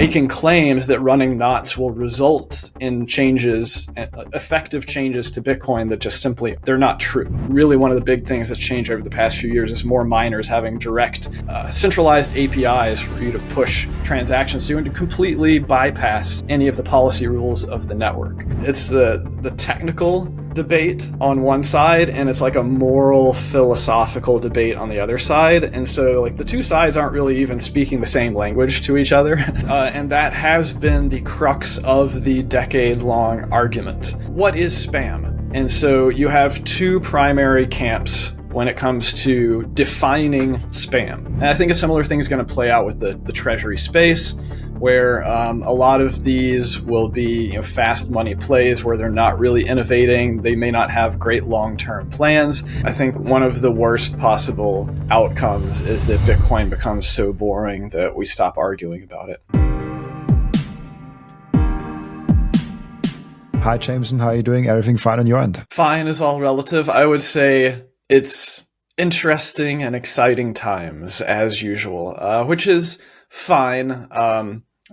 making claims that running knots will result in changes, effective changes to Bitcoin that just simply, they're not true. Really, one of the big things that's changed over the past few years is more miners having direct centralized APIs for you to push transactions to and to completely bypass any of the policy rules of the network. It's the technical debate on one side, and it's like a moral philosophical debate on the other side. And so like the two sides aren't really even speaking the same language to each other. And that has been the crux of the decade-long argument. What is spam? And so you have two primary camps when it comes to defining spam. And I think a similar thing is going to play out with the Treasury space, where a lot of these will be fast money plays where they're not really innovating. They may not have great long-term plans. I think one of the worst possible outcomes is that Bitcoin becomes so boring that we stop arguing about it. Hi, Jameson. How are you doing? Everything fine on your end? Fine is all relative. I would say it's interesting and exciting times as usual, which is fine.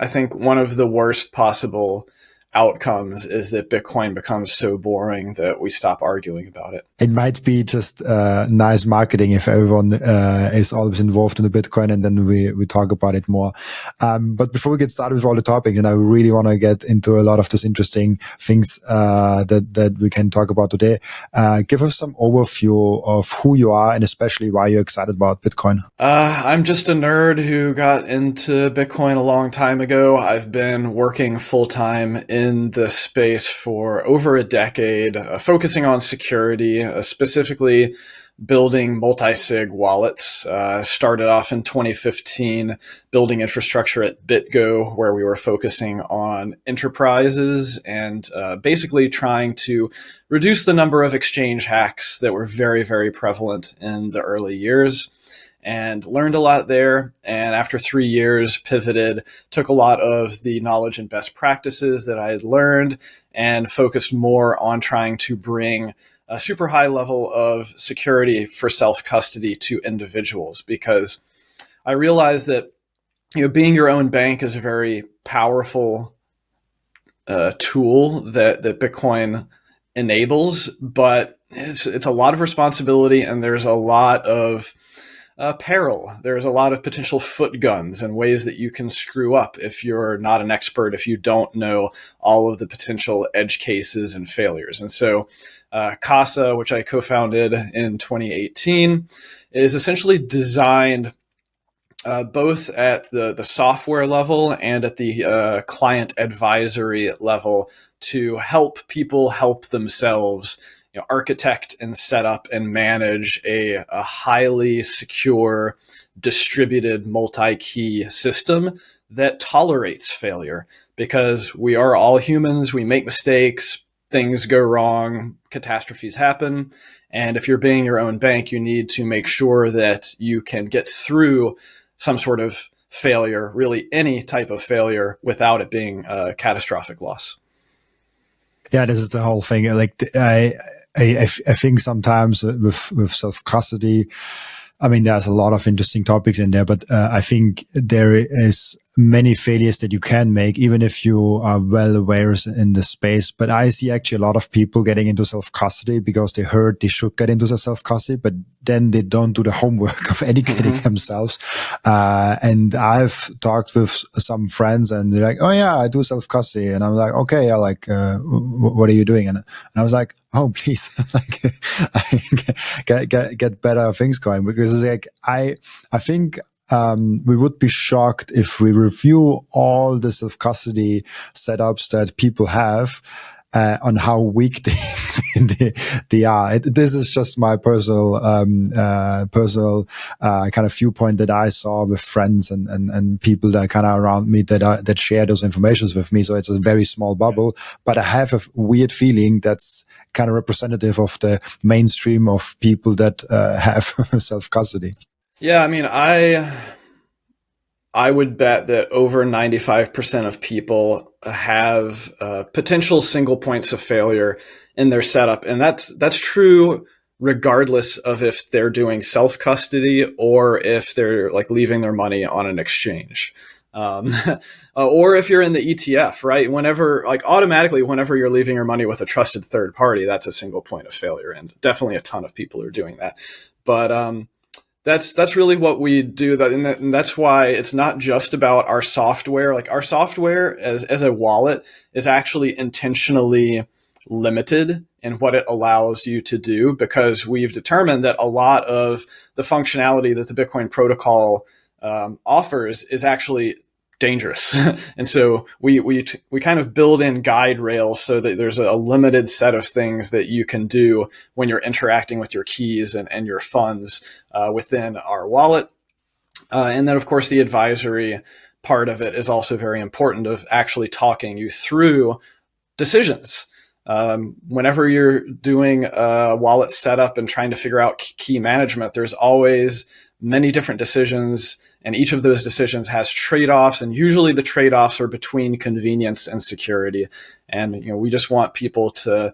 I think one of the worst possible outcomes is that Bitcoin becomes so boring that we stop arguing about it. It might be just nice marketing if everyone is always involved in the Bitcoin, and then we talk about it more. But before we get started with all the topics, and I really want to get into a lot of these interesting things that we can talk about today, give us some overview of who you are and especially why you're excited about Bitcoin. I'm just a nerd who got into Bitcoin a long time ago. I've been working full-time in the space for over a decade, focusing on security, specifically building multi-sig wallets. Started off in 2015 building infrastructure at BitGo, where we were focusing on enterprises and basically trying to reduce the number of exchange hacks that were very, very prevalent in the early years. And learned a lot there. And after 3 years, pivoted, took a lot of the knowledge and best practices that I had learned and focused more on trying to bring a super high level of security for self-custody to individuals, because I realized that being your own bank is a very powerful tool that Bitcoin enables, but it's a lot of responsibility, and there's a lot of peril. There's a lot of potential foot guns and ways that you can screw up if you're not an expert, if you don't know all of the potential edge cases and failures. And so Casa, which I co-founded in 2018, is essentially designed both at the software level and at the client advisory level to help people help themselves architect and set up and manage a highly secure, distributed multi-key system that tolerates failure, because we are all humans. We make mistakes, things go wrong, catastrophes happen. And if you're being your own bank, you need to make sure that you can get through some sort of failure, really any type of failure, without it being a catastrophic loss. Yeah, this is the whole thing. Like I think sometimes with self-custody, I mean, there's a lot of interesting topics in there, but I think there is many failures that you can make, even if you are well aware in the space. But I see actually a lot of people getting into self-custody because they heard they should get into the self-custody, but then they don't do the homework of educating themselves. And I've talked with some friends and they're like, oh yeah, I do self-custody. And I'm like, okay, yeah, like, what are you doing? And I was like, oh, please, like, get better things going, because like, I think, we would be shocked if we review all the self-custody setups that people have on how weak they are. This is just my personal kind of viewpoint that I saw with friends and people that kind of around me that share those informations with me. So it's a very small bubble, but I have a weird feeling that's kind of representative of the mainstream of people that have self-custody. Yeah, I mean, I would bet that over 95% of people have potential single points of failure in their setup. And that's true regardless of if they're doing self-custody or if they're like leaving their money on an exchange. Or if you're in the ETF, right? Automatically, whenever you're leaving your money with a trusted third party, that's a single point of failure. And definitely a ton of people are doing that. But that's really what we do. And that's why it's not just about our software. Like our software as a wallet is actually intentionally limited in what it allows you to do, because we've determined that a lot of the functionality that the Bitcoin protocol offers is actually dangerous. And so we kind of build in guide rails so that there's a limited set of things that you can do when you're interacting with your keys and your funds within our wallet. And then, of course, the advisory part of it is also very important, of actually talking you through decisions. Whenever you're doing a wallet setup and trying to figure out key management, there's always many different decisions, and each of those decisions has trade-offs, and usually the trade-offs are between convenience and security. And we just want people to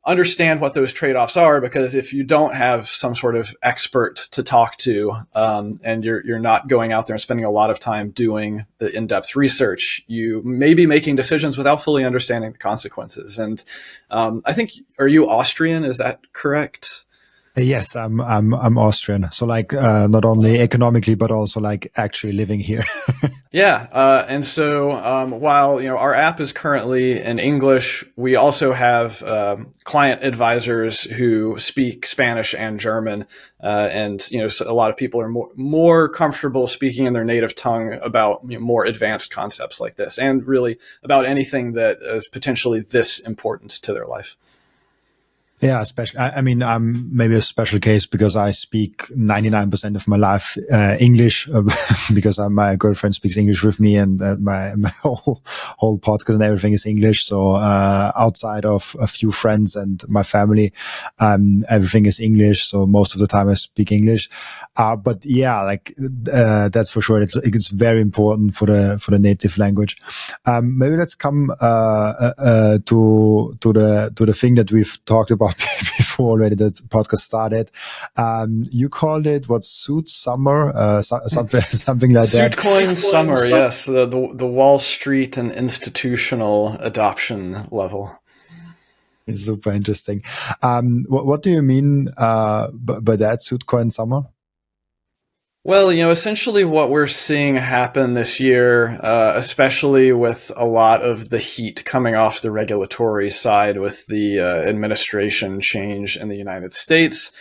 understand what those trade-offs are, because if you don't have some sort of expert to talk to, and you're not going out there and spending a lot of time doing the in-depth research, you may be making decisions without fully understanding the consequences. And I think, are you Austrian? Is that correct? Yes, I'm Austrian. So not only economically, but also actually living here. Yeah. And so while our app is currently in English, we also have client advisors who speak Spanish and German. And so a lot of people are more comfortable speaking in their native tongue about more advanced concepts like this, and really about anything that is potentially this important to their life. Yeah, especially. I mean, I'm maybe a special case because I speak 99% of my life English, because my girlfriend speaks English with me, and my whole podcast and everything is English. So outside of a few friends and my family, everything is English. So most of the time I speak English. But yeah, that's for sure. It's very important for the native language. Maybe let's come to the thing that we've talked about before already. That podcast started. You called it what? Suit Summer, something like that. Suitcoin Summer, yes. The Wall Street and institutional adoption level. It's super interesting. What do you mean by that, Suitcoin Summer? Well, essentially what we're seeing happen this year, especially with a lot of the heat coming off the regulatory side with the administration change in the United States,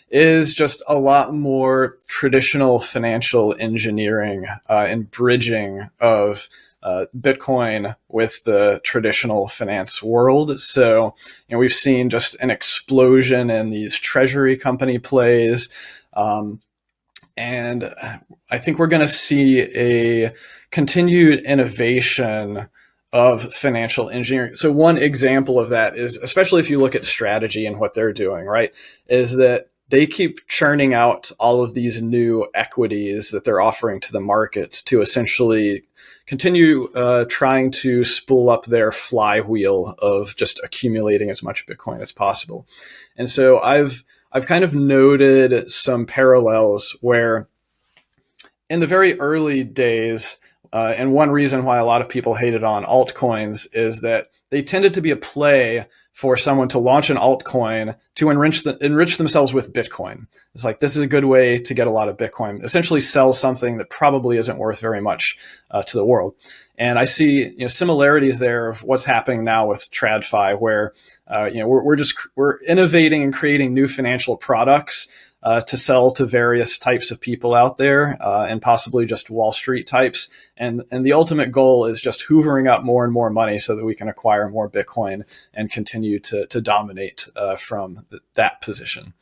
is just a lot more traditional financial engineering and bridging of Bitcoin with the traditional finance world. So, we've seen just an explosion in these Treasury company plays. And I think we're going to see a continued innovation of financial engineering. So one example of that is, especially if you look at strategy and what they're doing, right, is that they keep churning out all of these new equities that they're offering to the market to essentially continue trying to spool up their flywheel of just accumulating as much Bitcoin as possible. And so I've kind of noted some parallels where in the very early days, and one reason why a lot of people hated on altcoins is that they tended to be a play for someone to launch an altcoin to enrich themselves with Bitcoin. It's like, this is a good way to get a lot of Bitcoin, essentially sell something that probably isn't worth very much to the world. And I see similarities there of what's happening now with TradFi, where we're innovating and creating new financial products to sell to various types of people out there, and possibly just Wall Street types. And the ultimate goal is just hoovering up more and more money so that we can acquire more Bitcoin and continue to dominate from that position.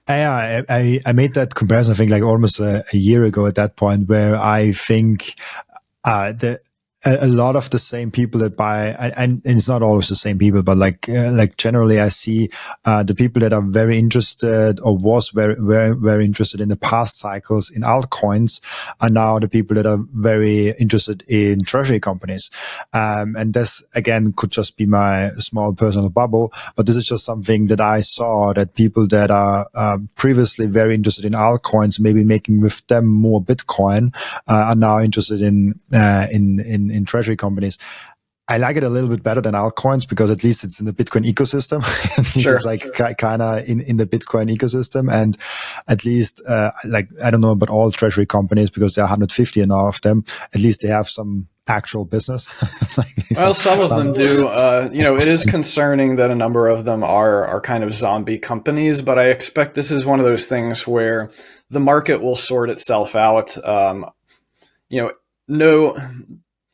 I made that comparison, I think, almost a year ago at that point, where I think a lot of the same people that buy, and it's not always the same people, but like generally I see the people that are very interested or was very, very, very interested in the past cycles in altcoins are now the people that are very interested in treasury companies. And this again could just be my small personal bubble, but this is just something that I saw, that people that are previously very interested in altcoins, maybe making with them more Bitcoin, are now interested in treasury companies. I like it a little bit better than altcoins because at least it's in the Bitcoin ecosystem. At least Sure. it's like kind of in the Bitcoin ecosystem. And at least, like, I don't know about all treasury companies because there are 150 now of them. At least they have some actual business. Well, some of them do. It is concerning that a number of them are kind of zombie companies, but I expect this is one of those things where the market will sort itself out.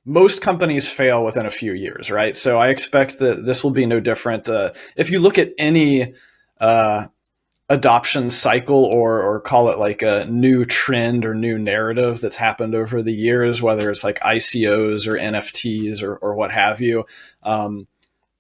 Most companies fail within a few years, right? So I expect that this will be no different. If you look at any adoption cycle or call it like a new trend or new narrative that's happened over the years, whether it's like ICOs or NFTs or what have you,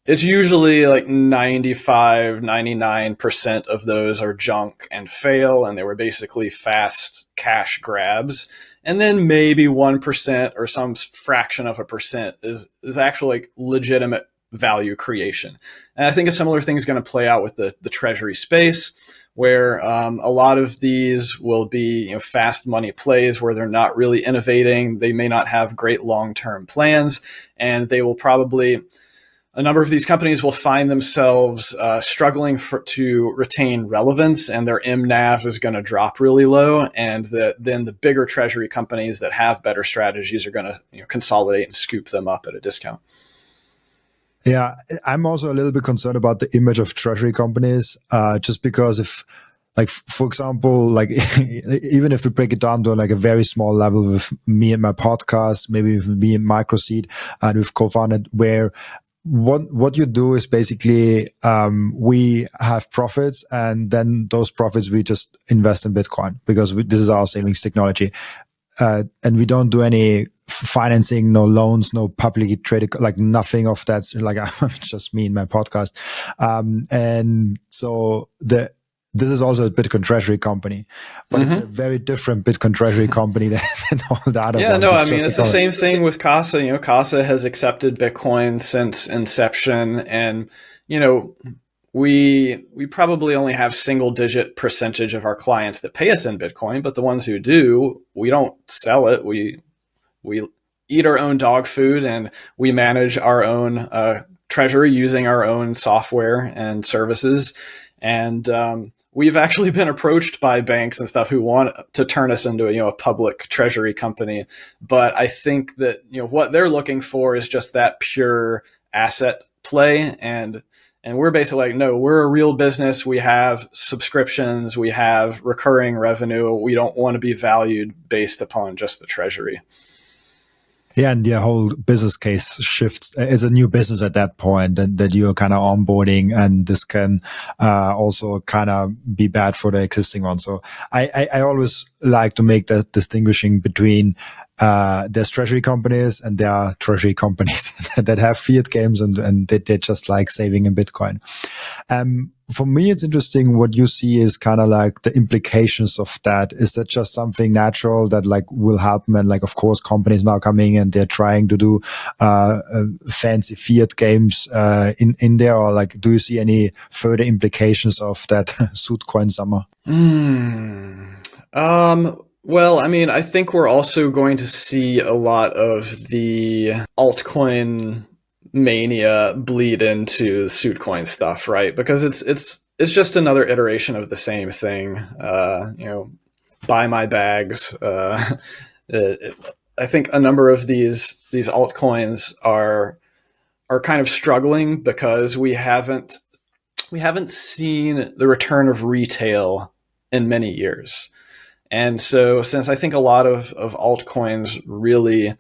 it's usually like 95, 99% of those are junk and fail, and they were basically fast cash grabs. And then maybe 1% or some fraction of a percent is actually like legitimate value creation. And I think a similar thing is going to play out with the treasury space, where a lot of these will be fast money plays where they're not really innovating. They may not have great long-term plans, and they will probably... A number of these companies will find themselves struggling to retain relevance, and their MNAV is going to drop really low. And then the bigger treasury companies that have better strategies are going to consolidate and scoop them up at a discount. Yeah, I'm also a little bit concerned about the image of treasury companies, just because if, like, for example, like even if we break it down to like a very small level with me and my podcast, maybe with me and Microseed, and we've co-founded, where what you do is basically we have profits, and then those profits we just invest in Bitcoin because this is our savings technology, and we don't do any financing, no loans, no publicly traded, like nothing of that. Like just me and my podcast, and so this is also a Bitcoin treasury company, but it's a very different Bitcoin treasury company than all the other ones. Yeah, no, I mean, it's the same thing with Casa. Casa has accepted Bitcoin since inception, and, we probably only have single-digit percentage of our clients that pay us in Bitcoin, but the ones who do, we don't sell it. We eat our own dog food, and we manage our own treasury using our own software and services. And we've actually been approached by banks and stuff who want to turn us into a public treasury company. But I think that what they're looking for is just that pure asset play, and we're basically like, no, we're a real business. We have subscriptions, we have recurring revenue. We don't want to be valued based upon just the treasury. Yeah, and the whole business case shifts. It's a new business at that point that you're kind of onboarding, and this can also kind of be bad for the existing one. So I always like to make that distinguishing between there's treasury companies and there are treasury companies that have fiat games and they're just like saving in Bitcoin. For me, it's interesting what you see is kind of like the implications of that. Is that just something natural that like will happen? And like, of course, companies now coming and they're trying to do fancy fiat games in there, or like, do you see any further implications of that Suitcoin summer? Well, I mean, I think we're also going to see a lot of the altcoin mania bleed into Suitcoin stuff, right? Because it's just another iteration of the same thing. Buy my bags. I think a number of these altcoins are kind of struggling because we haven't seen the return of retail in many years. And so since I think a lot of altcoins really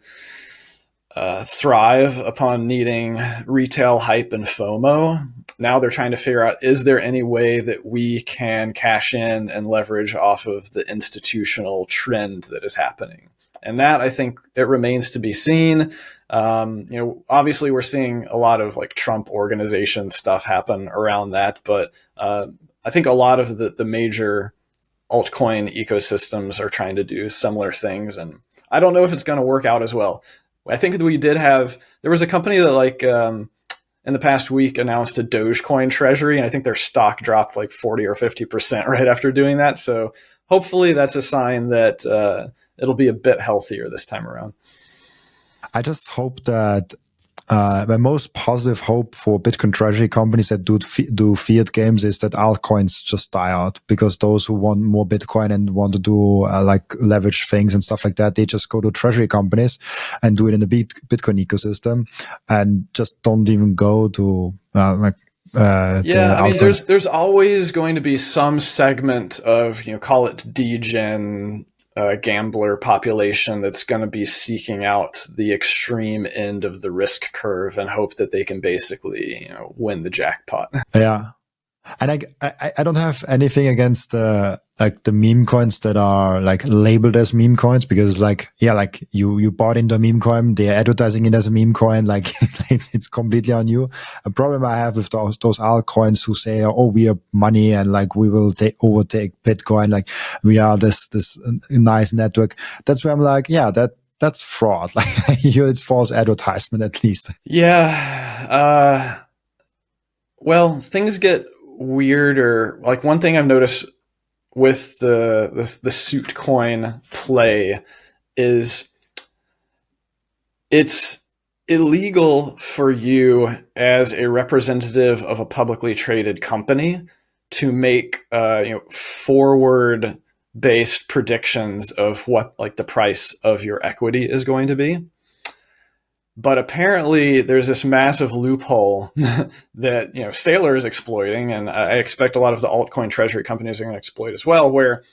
thrive upon needing retail hype and FOMO, now they're trying to figure out, is there any way that we can cash in and leverage off of the institutional trend that is happening? And that, I think, it remains to be seen. Obviously we're seeing a lot of like Trump organization stuff happen around that, but I think a lot of the major altcoin ecosystems are trying to do similar things, and I don't know if it's going to work out as well. I think that there was a company that like in the past week announced a Dogecoin Treasury, and I think their stock dropped like 40 or 50% right after doing that. So hopefully that's a sign that it'll be a bit healthier this time around. I just hope that my most positive hope for Bitcoin treasury companies that do fiat games is that altcoins just die out, because those who want more Bitcoin and want to do like leverage things and stuff like that, they just go to treasury companies and do it in the Bitcoin ecosystem and just don't even go to there's always going to be some segment of, call it degen gambler population that's going to be seeking out the extreme end of the risk curve and hope that they can basically, win the jackpot. Yeah. And I don't have anything against like the meme coins that are like labeled as meme coins, because like you bought into a meme coin, they're advertising it as a meme coin, like it's completely on you. A problem I have with those altcoins who say, oh, we are money and like we will overtake Bitcoin, like we are this nice network. That's where I'm like, yeah, that's fraud. Like it's false advertisement at least. Yeah. Well, things get weirder. Like one thing I've noticed with the suit coin play is it's illegal for you as a representative of a publicly traded company to make forward based predictions of what like the price of your equity is going to be. But apparently there's this massive loophole that, Saylor is exploiting, and I expect a lot of the altcoin treasury companies are going to exploit as well, where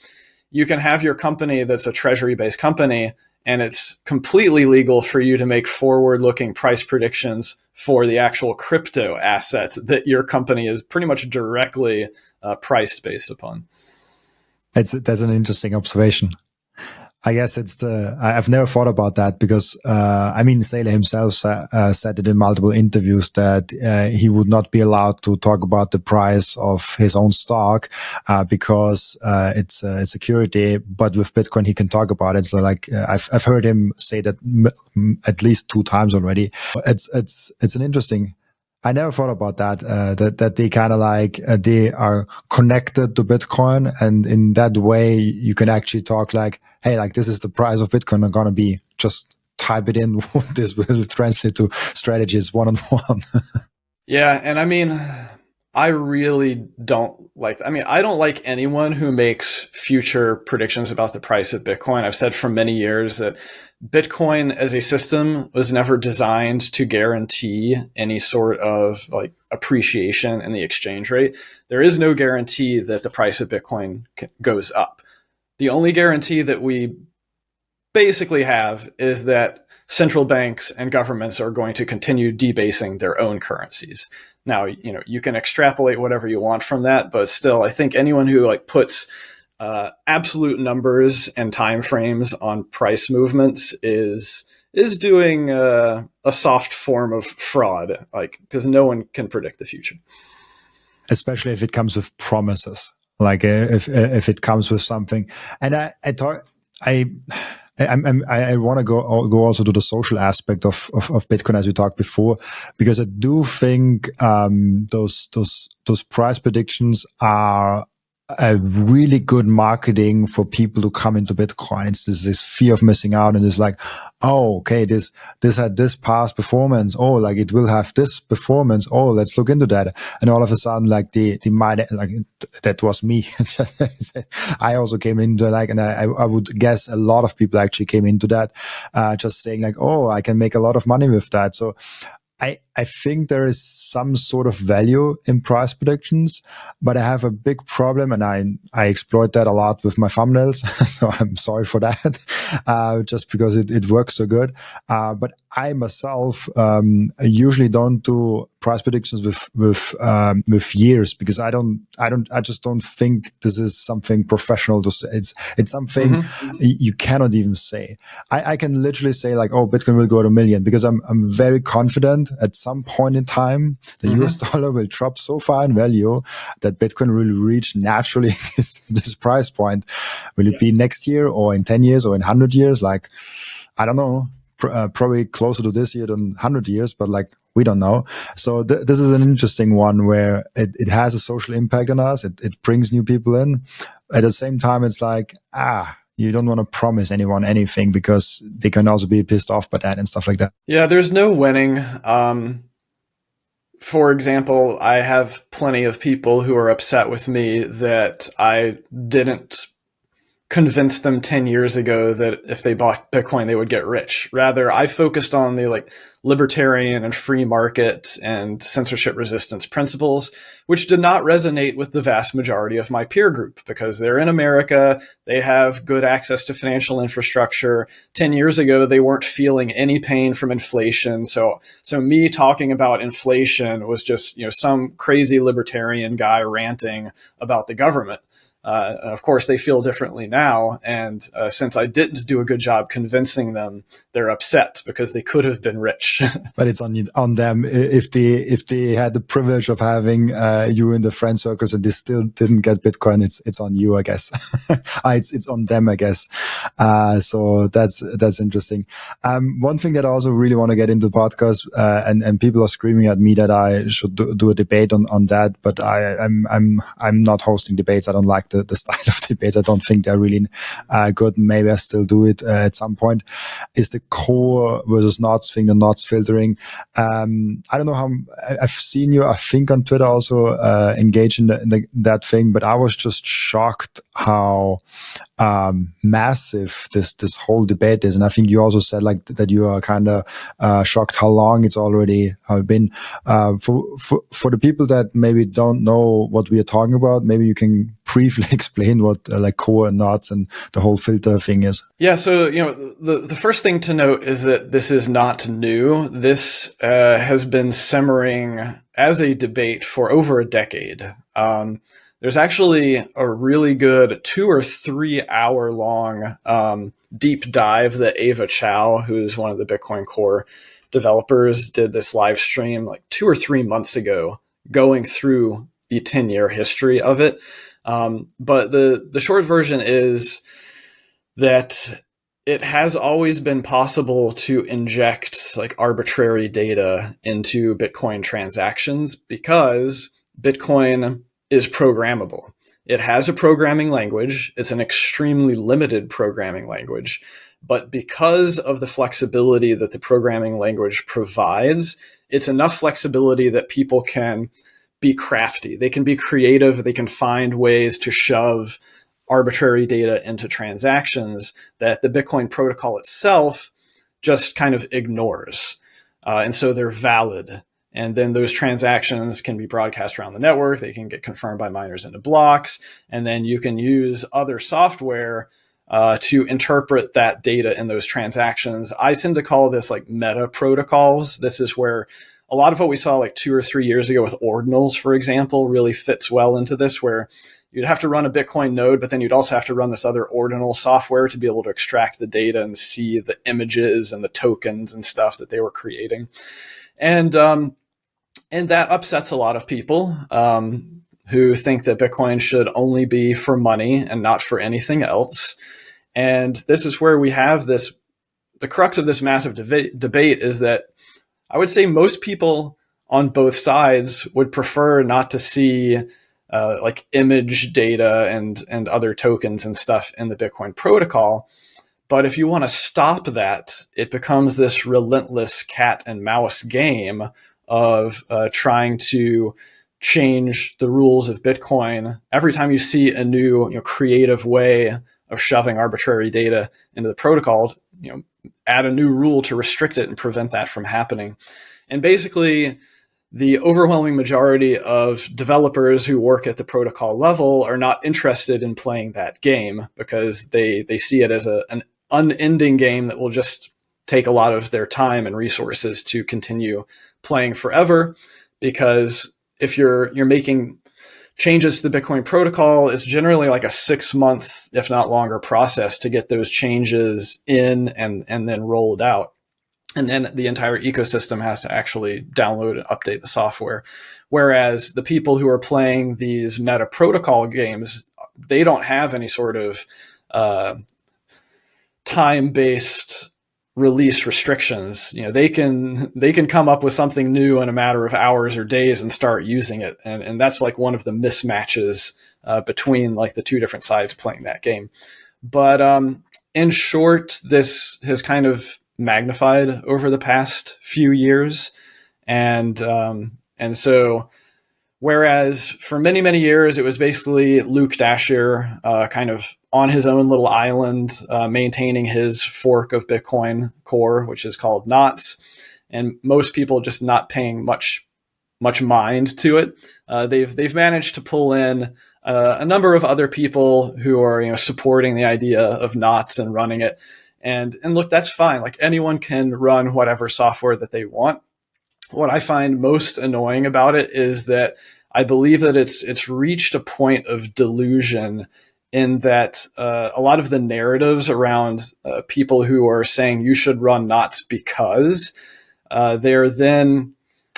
you can have your company that's a treasury-based company, and it's completely legal for you to make forward-looking price predictions for the actual crypto asset that your company is pretty much directly priced based upon. That's an interesting observation. I guess I've never thought about that, because, Saylor himself said it in multiple interviews that he would not be allowed to talk about the price of his own stock because it's a security. But with Bitcoin, he can talk about it. So like I've heard him say that at least 2 times already. It's an interesting. I never thought about that, that they kind of like, they are connected to Bitcoin. And in that way, you can actually talk like, hey, like this is the price of Bitcoin are going to be. Just type it in. This will translate to strategies one-on-one. Yeah. And I really don't I don't like anyone who makes future predictions about the price of Bitcoin. I've said for many years that Bitcoin as a system was never designed to guarantee any sort of like appreciation in the exchange rate. There is no guarantee that the price of Bitcoin goes up. The only guarantee that we basically have is that central banks and governments are going to continue debasing their own currencies. Now, you can extrapolate whatever you want from that, but still, I think anyone who like puts absolute numbers and timeframes on price movements is doing a soft form of fraud, like because no one can predict the future. Especially if it comes with promises, like if it comes with something. And I want to go also to the social aspect of Bitcoin, as we talked before, because I do think those price predictions are a really good marketing for people to come into Bitcoin. It's this fear of missing out, and it's like, oh, okay, this had this past performance. Oh, like it will have this performance. Oh, let's look into that. And all of a sudden, like they might, like that was me. I also came into like, and I would guess a lot of people actually came into that, just saying like, oh, I can make a lot of money with that. So I I think there is some sort of value in price predictions, but I have a big problem, and I exploit that a lot with my thumbnails. So I'm sorry for that, just because it works so good. But I myself I usually don't do price predictions with years, because I just don't think this is something professional to say. It's something you cannot even say. I can literally say like, oh, Bitcoin will go to 1 million, because I'm very confident at some point in time the US dollar will drop so far in value that Bitcoin will reach naturally this price point. Will it be next year or in 10 years or in 100 years? Like, I don't know. Probably closer to this year than 100 years, but like, we don't know. So this is an interesting one where it has a social impact on us. It brings new people in. At the same time, it's like, you don't want to promise anyone anything, because they can also be pissed off by that and stuff like that. Yeah, there's no winning. For example, I have plenty of people who are upset with me that I didn't convince them 10 years ago that if they bought Bitcoin, they would get rich. Rather, I focused on the libertarian and free market and censorship resistance principles, which did not resonate with the vast majority of my peer group, because they're in America, they have good access to financial infrastructure. 10 years ago, they weren't feeling any pain from inflation. So me talking about inflation was just, some crazy libertarian guy ranting about the government. And of course, they feel differently now. And since I didn't do a good job convincing them, they're upset because they could have been rich. But it's on them. If they had the privilege of having you in the friend circles and they still didn't get Bitcoin, it's on you, I guess. It's on them, I guess. So that's interesting. One thing that I also really want to get into the podcast, and people are screaming at me that I should do a debate on that, but I'm not hosting debates. I don't like the style of debates. I don't think they're really good. Maybe I still do it at some point. Is the core versus knots thing, the knots filtering. I don't know how I've seen you, I think, on Twitter also engage in that thing, but I was just shocked how massive this whole debate is. And I think you also said that you are kind of shocked how long it's already been. For the people that maybe don't know what we are talking about, maybe you can briefly explain what core and knots and the whole filter thing is. Yeah, so the first thing to note is that this is not new. This has been simmering as a debate for over a decade. There's actually a really good 2 or 3 hour long deep dive that Ava Chow, who's one of the Bitcoin Core developers, did this live stream 2 or 3 months ago, going through the 10-year history of it. But the short version is that it has always been possible to inject arbitrary data into Bitcoin transactions, because Bitcoin is programmable. It has a programming language. It's an extremely limited programming language. But because of the flexibility that the programming language provides, it's enough flexibility that people can be crafty. They can be creative. They can find ways to shove arbitrary data into transactions that the Bitcoin protocol itself just kind of ignores. And so they're valid. And then those transactions can be broadcast around the network. They can get confirmed by miners into blocks. And then you can use other software to interpret that data in those transactions. I tend to call this meta protocols. This is where a lot of what we saw 2 or 3 years ago with ordinals, for example, really fits well into this, where you'd have to run a Bitcoin node, but then you'd also have to run this other ordinal software to be able to extract the data and see the images and the tokens and stuff that they were creating. And that upsets a lot of people who think that Bitcoin should only be for money and not for anything else. And this is where we have the crux of this massive debate is that I would say most people on both sides would prefer not to see image data and other tokens and stuff in the Bitcoin protocol. But if you want to stop that, it becomes this relentless cat and mouse game of trying to change the rules of Bitcoin. Every time you see a new creative way of shoving arbitrary data into the protocol, add a new rule to restrict it and prevent that from happening. And basically, the overwhelming majority of developers who work at the protocol level are not interested in playing that game because they see it as an unending game that will just take a lot of their time and resources to continue playing forever. Because if you're making changes to the Bitcoin protocol, it's generally like a 6-month, if not longer, process to get those changes in and then rolled out. And then the entire ecosystem has to actually download and update the software. Whereas the people who are playing these meta protocol games, they don't have any sort of time-based release restrictions. They can come up with something new in a matter of hours or days and start using it. And that's like one of the mismatches between like the two different sides playing that game. But in short, this has kind of magnified over the past few years. And so whereas for many, many years, it was basically Luke Dasher kind of on his own little island, maintaining his fork of Bitcoin Core, which is called Knots, and most people just not paying much mind to it. They've managed to pull in a number of other people who are supporting the idea of Knots and running it. And look, that's fine. Like anyone can run whatever software that they want. What I find most annoying about it is that I believe that it's reached a point of delusion in that a lot of the narratives around people who are saying you should run Knots because they're then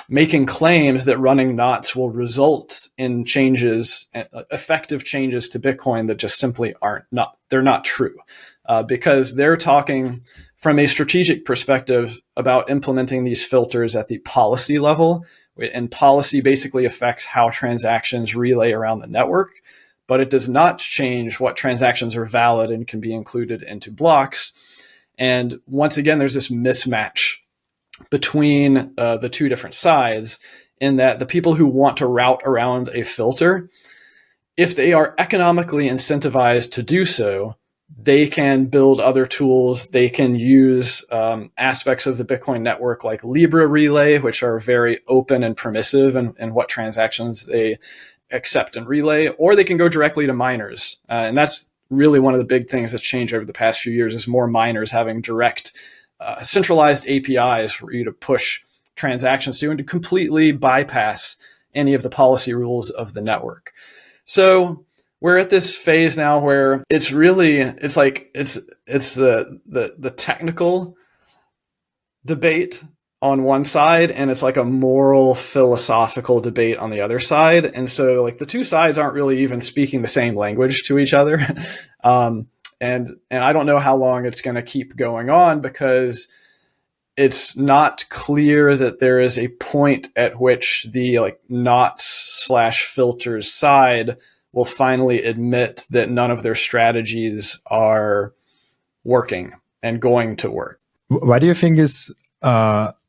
making claims that running Knots will result in changes, effective changes to Bitcoin that just simply they're not true. Because they're talking from a strategic perspective about implementing these filters at the policy level. And policy basically affects how transactions relay around the network, but it does not change what transactions are valid and can be included into blocks. And once again, there's this mismatch between the two different sides in that the people who want to route around a filter, if they are economically incentivized to do so, they can build other tools. They can use aspects of the Bitcoin network like Libra Relay, which are very open and permissive in what transactions they accept and relay, or they can go directly to miners. And that's really one of the big things that's changed over the past few years is more miners having direct centralized APIs for you to push transactions to and to completely bypass any of the policy rules of the network. So we're at this phase now where it's the technical debate on one side, and it's like a moral philosophical debate on the other side. And so like the two sides aren't really even speaking the same language to each other. And I don't know how long it's going to keep going on because it's not clear that there is a point at which the like Knots/filters side will finally admit that none of their strategies are working and going to work. Why do you think is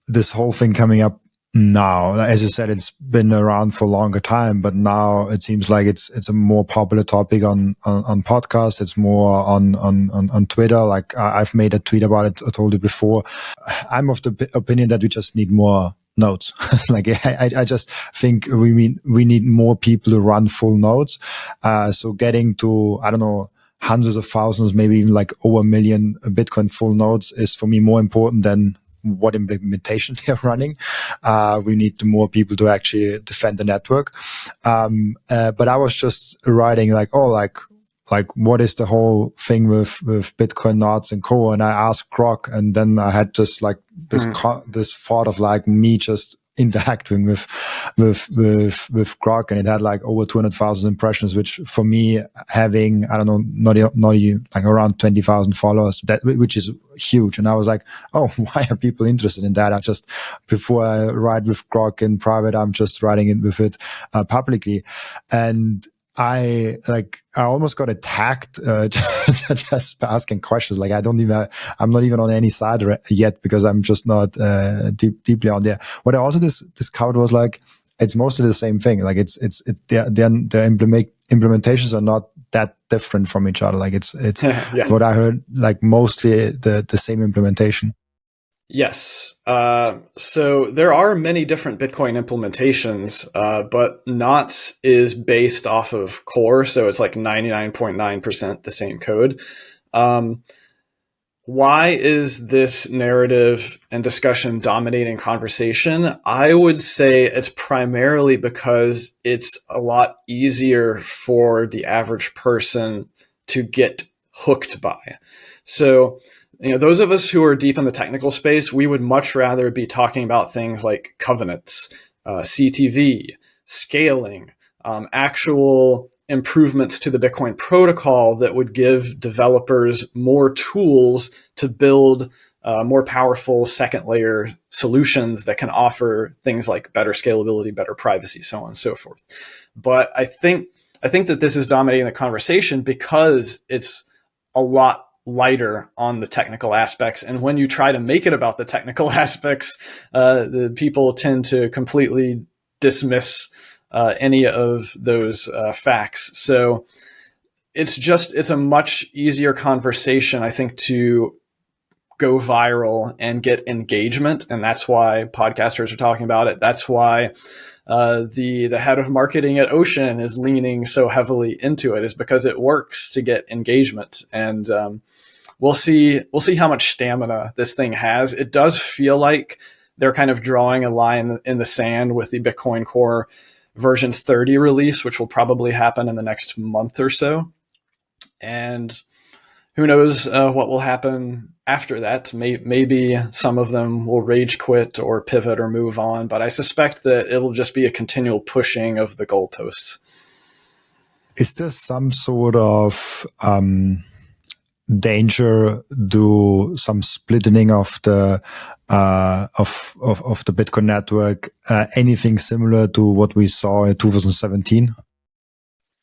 this whole thing coming up now? As you said, it's been around for a longer time, but now it seems like it's a more popular topic on podcasts. It's more on Twitter. Like I've made a tweet about it. I told you before. I'm of the opinion that we just need more nodes. Like I just think we need more people to run full nodes. So getting to, I don't know, hundreds of thousands, maybe even like over 1 million Bitcoin full nodes is for me more important than what implementation they're running. We need more people to actually defend the network. But I was just writing like what is the whole thing with Bitcoin Knots and Co. And I asked Grok, and then I had just like this thought of like me just interacting with Grok, and it had like over 200,000 impressions, which for me, having, I don't know, not even like around 20,000 followers, which is huge. And I was like, oh, why are people interested in that? Before I write with Grok in private, I'm just writing it with it publicly. And I almost got attacked just asking questions. Like I'm not even on any side yet because I'm just not deeply on there. What I also discovered was like it's mostly the same thing. Like it's their implementations are not that different from each other. Like it's yeah. What I heard, like mostly the same implementation. Yes. So there are many different Bitcoin implementations, but Knots is based off of Core, so it's like 99.9% the same code. Um, why is this narrative and discussion dominating conversation? I would say it's primarily because it's a lot easier for the average person to get hooked by. So, those of us who are deep in the technical space, we would much rather be talking about things like covenants, CTV, scaling, actual improvements to the Bitcoin protocol that would give developers more tools to build more powerful second layer solutions that can offer things like better scalability, better privacy, so on and so forth. But I think that this is dominating the conversation because it's a lot lighter on the technical aspects. And when you try to make it about the technical aspects, the people tend to completely dismiss any of those facts. So it's a much easier conversation, I think, to go viral and get engagement. And that's why podcasters are talking about it. That's why the head of marketing at Ocean is leaning so heavily into it, is because it works to get engagement. And we'll see how much stamina this thing has. It does feel like they're kind of drawing a line in the sand with the Bitcoin Core version 30 release, which will probably happen in the next month or so. And who knows what will happen after that. Maybe some of them will rage quit or pivot or move on, but I suspect that it'll just be a continual pushing of the goalposts. Is there some sort of danger to some splitting of the of the Bitcoin network? Anything similar to what we saw in 2017?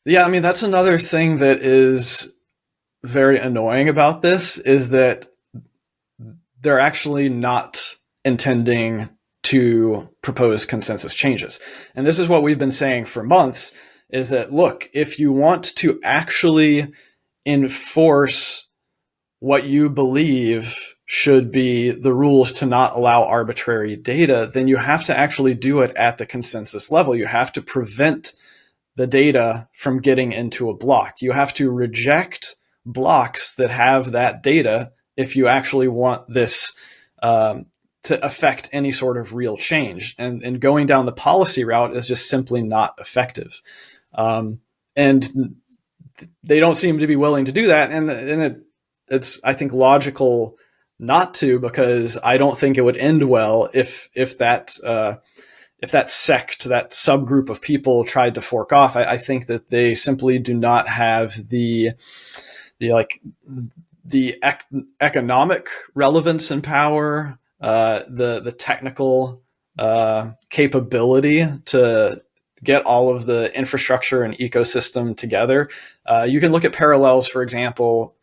Yeah, I mean, that's another thing that is very annoying about this, is that they're actually not intending to propose consensus changes. And this is what we've been saying for months, is that, look, if you want to actually enforce what you believe should be the rules to not allow arbitrary data, then you have to actually do it at the consensus level. You have to prevent the data from getting into a block. You have to reject blocks that have that data if you actually want this to affect any sort of real change. And going down the policy route is just simply not effective. And they don't seem to be willing to do that. And it's, I think, logical not to, because I don't think it would end well if that sect, that subgroup of people, tried to fork off. I think that they simply do not have the economic relevance and power, the technical capability to get all of the infrastructure and ecosystem together. You can look at parallels, for example,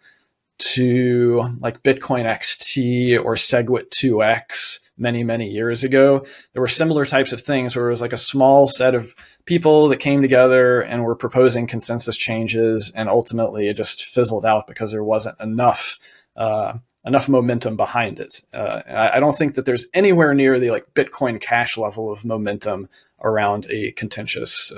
to like Bitcoin XT or SegWit 2x many years ago. There were similar types of things where it was like a small set of people that came together and were proposing consensus changes, and ultimately it just fizzled out because there wasn't enough momentum behind it. I don't think that there's anywhere near the like Bitcoin Cash level of momentum around a contentious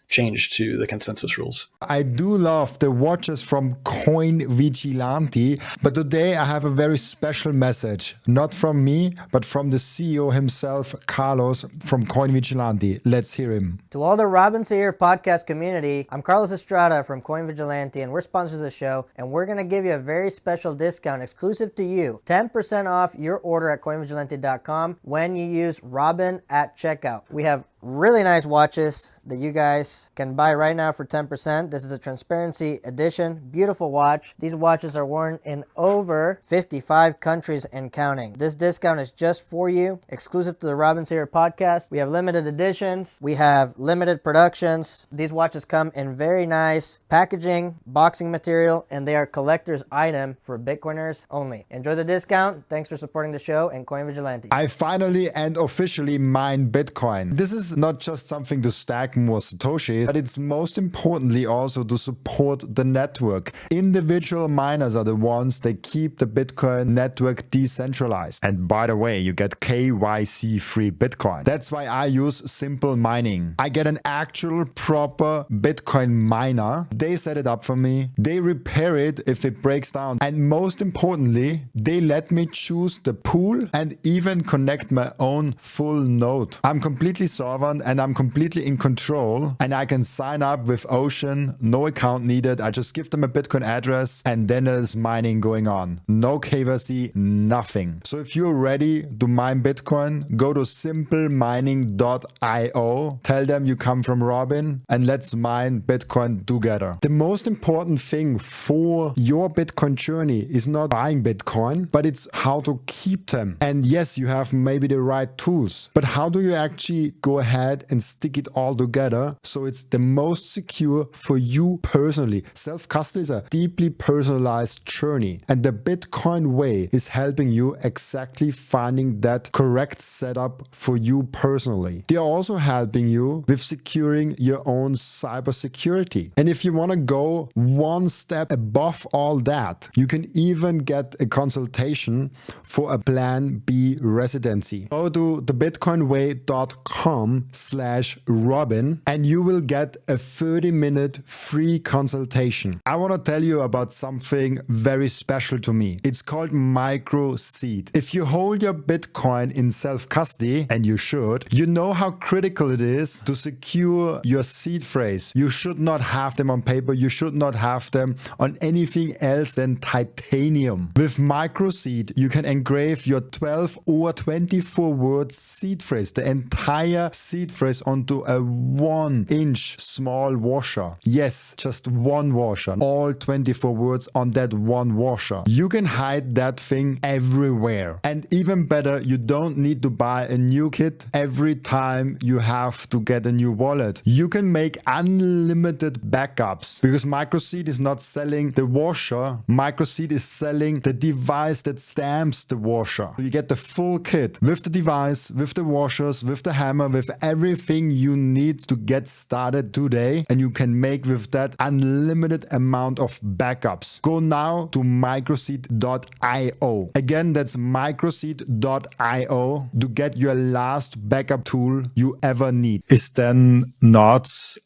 change to the consensus rules. I do love the watches from Coin Vigilante, but today I have a very special message, not from me, but from the CEO himself, Carlos from Coin Vigilante. Let's hear him. To all the Robin Seyr podcast community, I'm Carlos Estrada from Coin Vigilante, and we're sponsors of the show, and we're going to give you a very special discount exclusive to you. 10% off your order at coinvigilante.com when you use Robin at checkout. We have really nice watches that you guys can buy right now for 10%. This is a transparency edition, beautiful watch. These watches are worn in over 55 countries and counting. This discount is just for you, exclusive to the Robin Seyr podcast. We have limited editions, we have limited productions. These watches come in very nice packaging, boxing material, and they are collector's item for Bitcoiners only. Enjoy the discount. Thanks for supporting the show and Coin Vigilante. I finally and officially mine Bitcoin. This is is not just something to stack more Satoshis, but it's most importantly also to support the network. Individual miners are the ones that keep the Bitcoin network decentralized. And by the way, you get KYC-free Bitcoin. That's why I use Simple Mining. I get an actual proper Bitcoin miner. They set it up for me. They repair it if it breaks down. And most importantly, they let me choose the pool and even connect my own full node. I'm completely sovereign and I'm completely in control, and I can sign up with Ocean, no account needed. I just give them a Bitcoin address and then there's mining going on. No KYC, nothing. So if you're ready to mine Bitcoin, go to simplemining.io, tell them you come from Robin, and let's mine Bitcoin together. The most important thing for your Bitcoin journey is not buying Bitcoin, but it's how to keep them. And yes, you have maybe the right tools, but how do you actually go ahead and stick it all together so it's the most secure for you personally? Self-custody is a deeply personalized journey, and the Bitcoin way is helping you exactly finding that correct setup for you personally. They are also helping you with securing your own cybersecurity. And if you want to go one step above all that, you can even get a consultation for a Plan B residency. Go to thebitcoinway.com/Robin and you will get a 30-minute free consultation. I want to tell you about something very special to me. It's called Microseed. If you hold your Bitcoin in self-custody, and you should, you know how critical it is to secure your seed phrase. You should not have them on paper. You should not have them on anything else than titanium. With Microseed, you can engrave your 12 or 24 word seed phrase, the entire seed phrase, onto a 1-inch small washer. Yes, just one washer. All 24 words on that one washer. You can hide that thing everywhere. And even better, you don't need to buy a new kit every time you have to get a new wallet. You can make unlimited backups because Microseed is not selling the washer. Microseed is selling the device that stamps the washer. You get the full kit with the device, with the washers, with the hammer, with everything you need to get started today. And you can make with that unlimited amount of backups. Go now to microseed.io. Again, that's microseed.io to get your last backup tool you ever need. Is then knots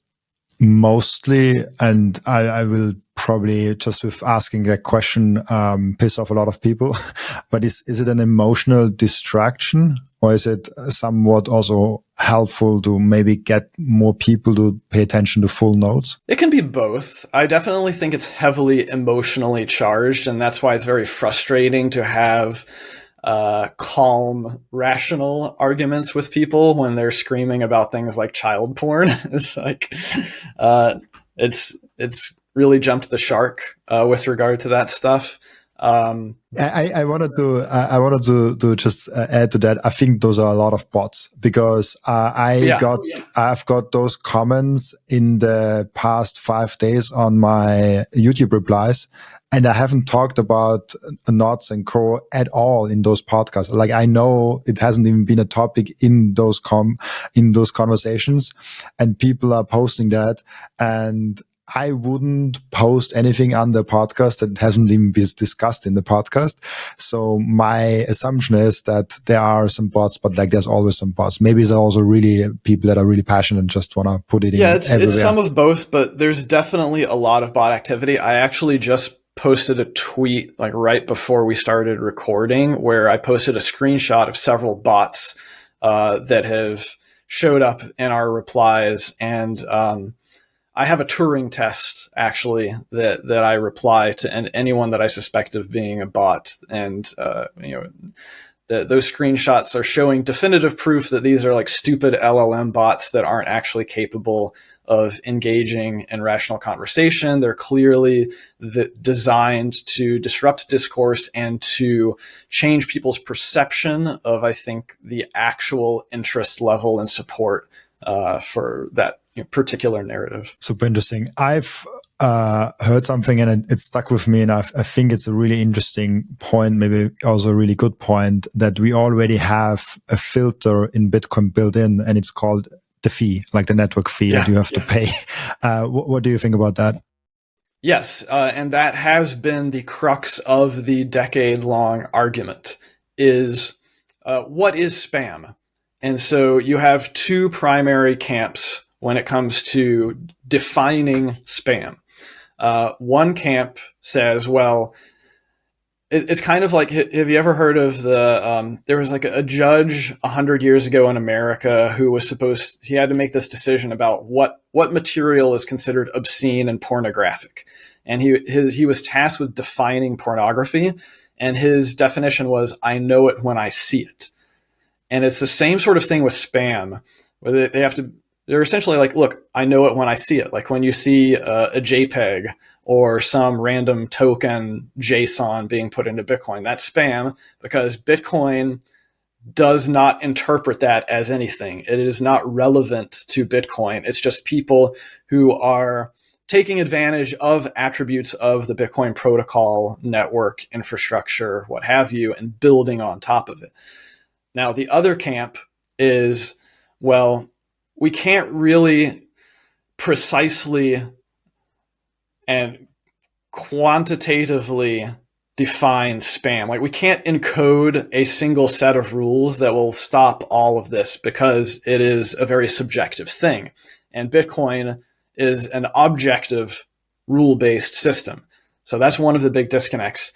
mostly, and I will probably just with asking that question piss off a lot of people, but is it an emotional distraction, or is it somewhat also helpful to maybe get more people to pay attention to full nodes? It can be both. I definitely think it's heavily emotionally charged, and that's why it's very frustrating to have calm, rational arguments with people when they're screaming about things like child porn. It's like, it's really jumped the shark with regard to that stuff. I wanted to just add to that. I think those are a lot of bots because I've got those comments in the past 5 days on my YouTube replies, and I haven't talked about knots and core at all in those podcasts. Like, I know it hasn't even been a topic in those conversations, and people are posting that, and I wouldn't post anything on the podcast that hasn't even been discussed in the podcast. So my assumption is that there are some bots, but like there's always some bots. Maybe it's also really people that are really passionate and just want to put it in. Yeah, it's some of both, but there's definitely a lot of bot activity. I actually just posted a tweet like right before we started recording where I posted a screenshot of several bots that have showed up in our replies, and I have a Turing test actually that I reply to anyone that I suspect of being a bot, and those screenshots are showing definitive proof that these are like stupid LLM bots that aren't actually capable of engaging in rational conversation. They're clearly designed to disrupt discourse and to change people's perception of, I think, the actual interest level and support for that particular narrative. Super interesting. I've heard something and it stuck with me, and I think it's a really interesting point, maybe also a really good point, that we already have a filter in Bitcoin built in, and it's called the fee, like the network fee that you have to pay. What do you think about that? Yes, and that has been the crux of the decade-long argument is what is spam? And so you have two primary camps when it comes to defining spam. One camp says, well, it's kind of like, have you ever heard of there was like a judge 100 years ago in America who was he had to make this decision about what material is considered obscene and pornographic. And he was tasked with defining pornography. And his definition was, I know it when I see it. And it's the same sort of thing with spam, where they're essentially like, look, I know it when I see it. Like when you see a JPEG or some random token JSON being put into Bitcoin, that's spam because Bitcoin does not interpret that as anything. It is not relevant to Bitcoin. It's just people who are taking advantage of attributes of the Bitcoin protocol, network, infrastructure, what have you, and building on top of it. Now, the other camp is, well, we can't really precisely and quantitatively define spam. Like we can't encode a single set of rules that will stop all of this because it is a very subjective thing. And Bitcoin is an objective rule-based system. So that's one of the big disconnects.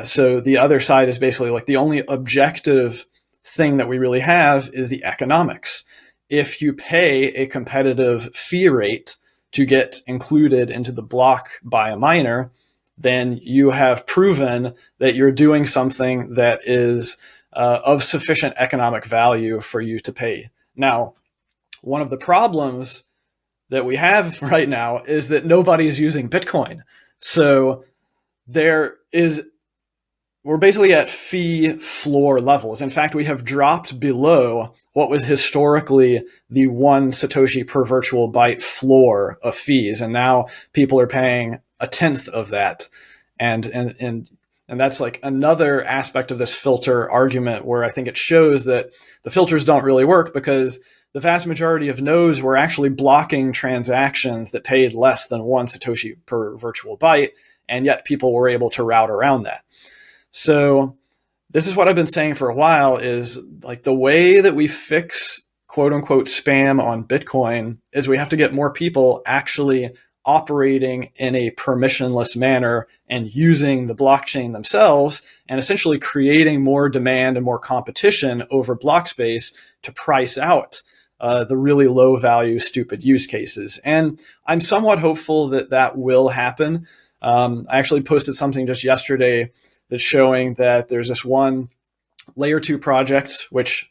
So the other side is basically like the only objective thing that we really have is the economics. If you pay a competitive fee rate to get included into the block by a miner, then you have proven that you're doing something that is of sufficient economic value for you to pay. Now, one of the problems that we have right now is that nobody is using Bitcoin. So we're basically at fee floor levels. In fact, we have dropped below what was historically the 1 Satoshi per virtual byte floor of fees. And now people are paying a tenth of that. And that's like another aspect of this filter argument where I think it shows that the filters don't really work because the vast majority of nodes were actually blocking transactions that paid less than 1 Satoshi per virtual byte. And yet people were able to route around that. So this is what I've been saying for a while is like the way that we fix quote unquote spam on Bitcoin is we have to get more people actually operating in a permissionless manner and using the blockchain themselves and essentially creating more demand and more competition over block space to price out the really low value, stupid use cases. And I'm somewhat hopeful that that will happen. I actually posted something just yesterday that's showing that there's this one layer 2 project, which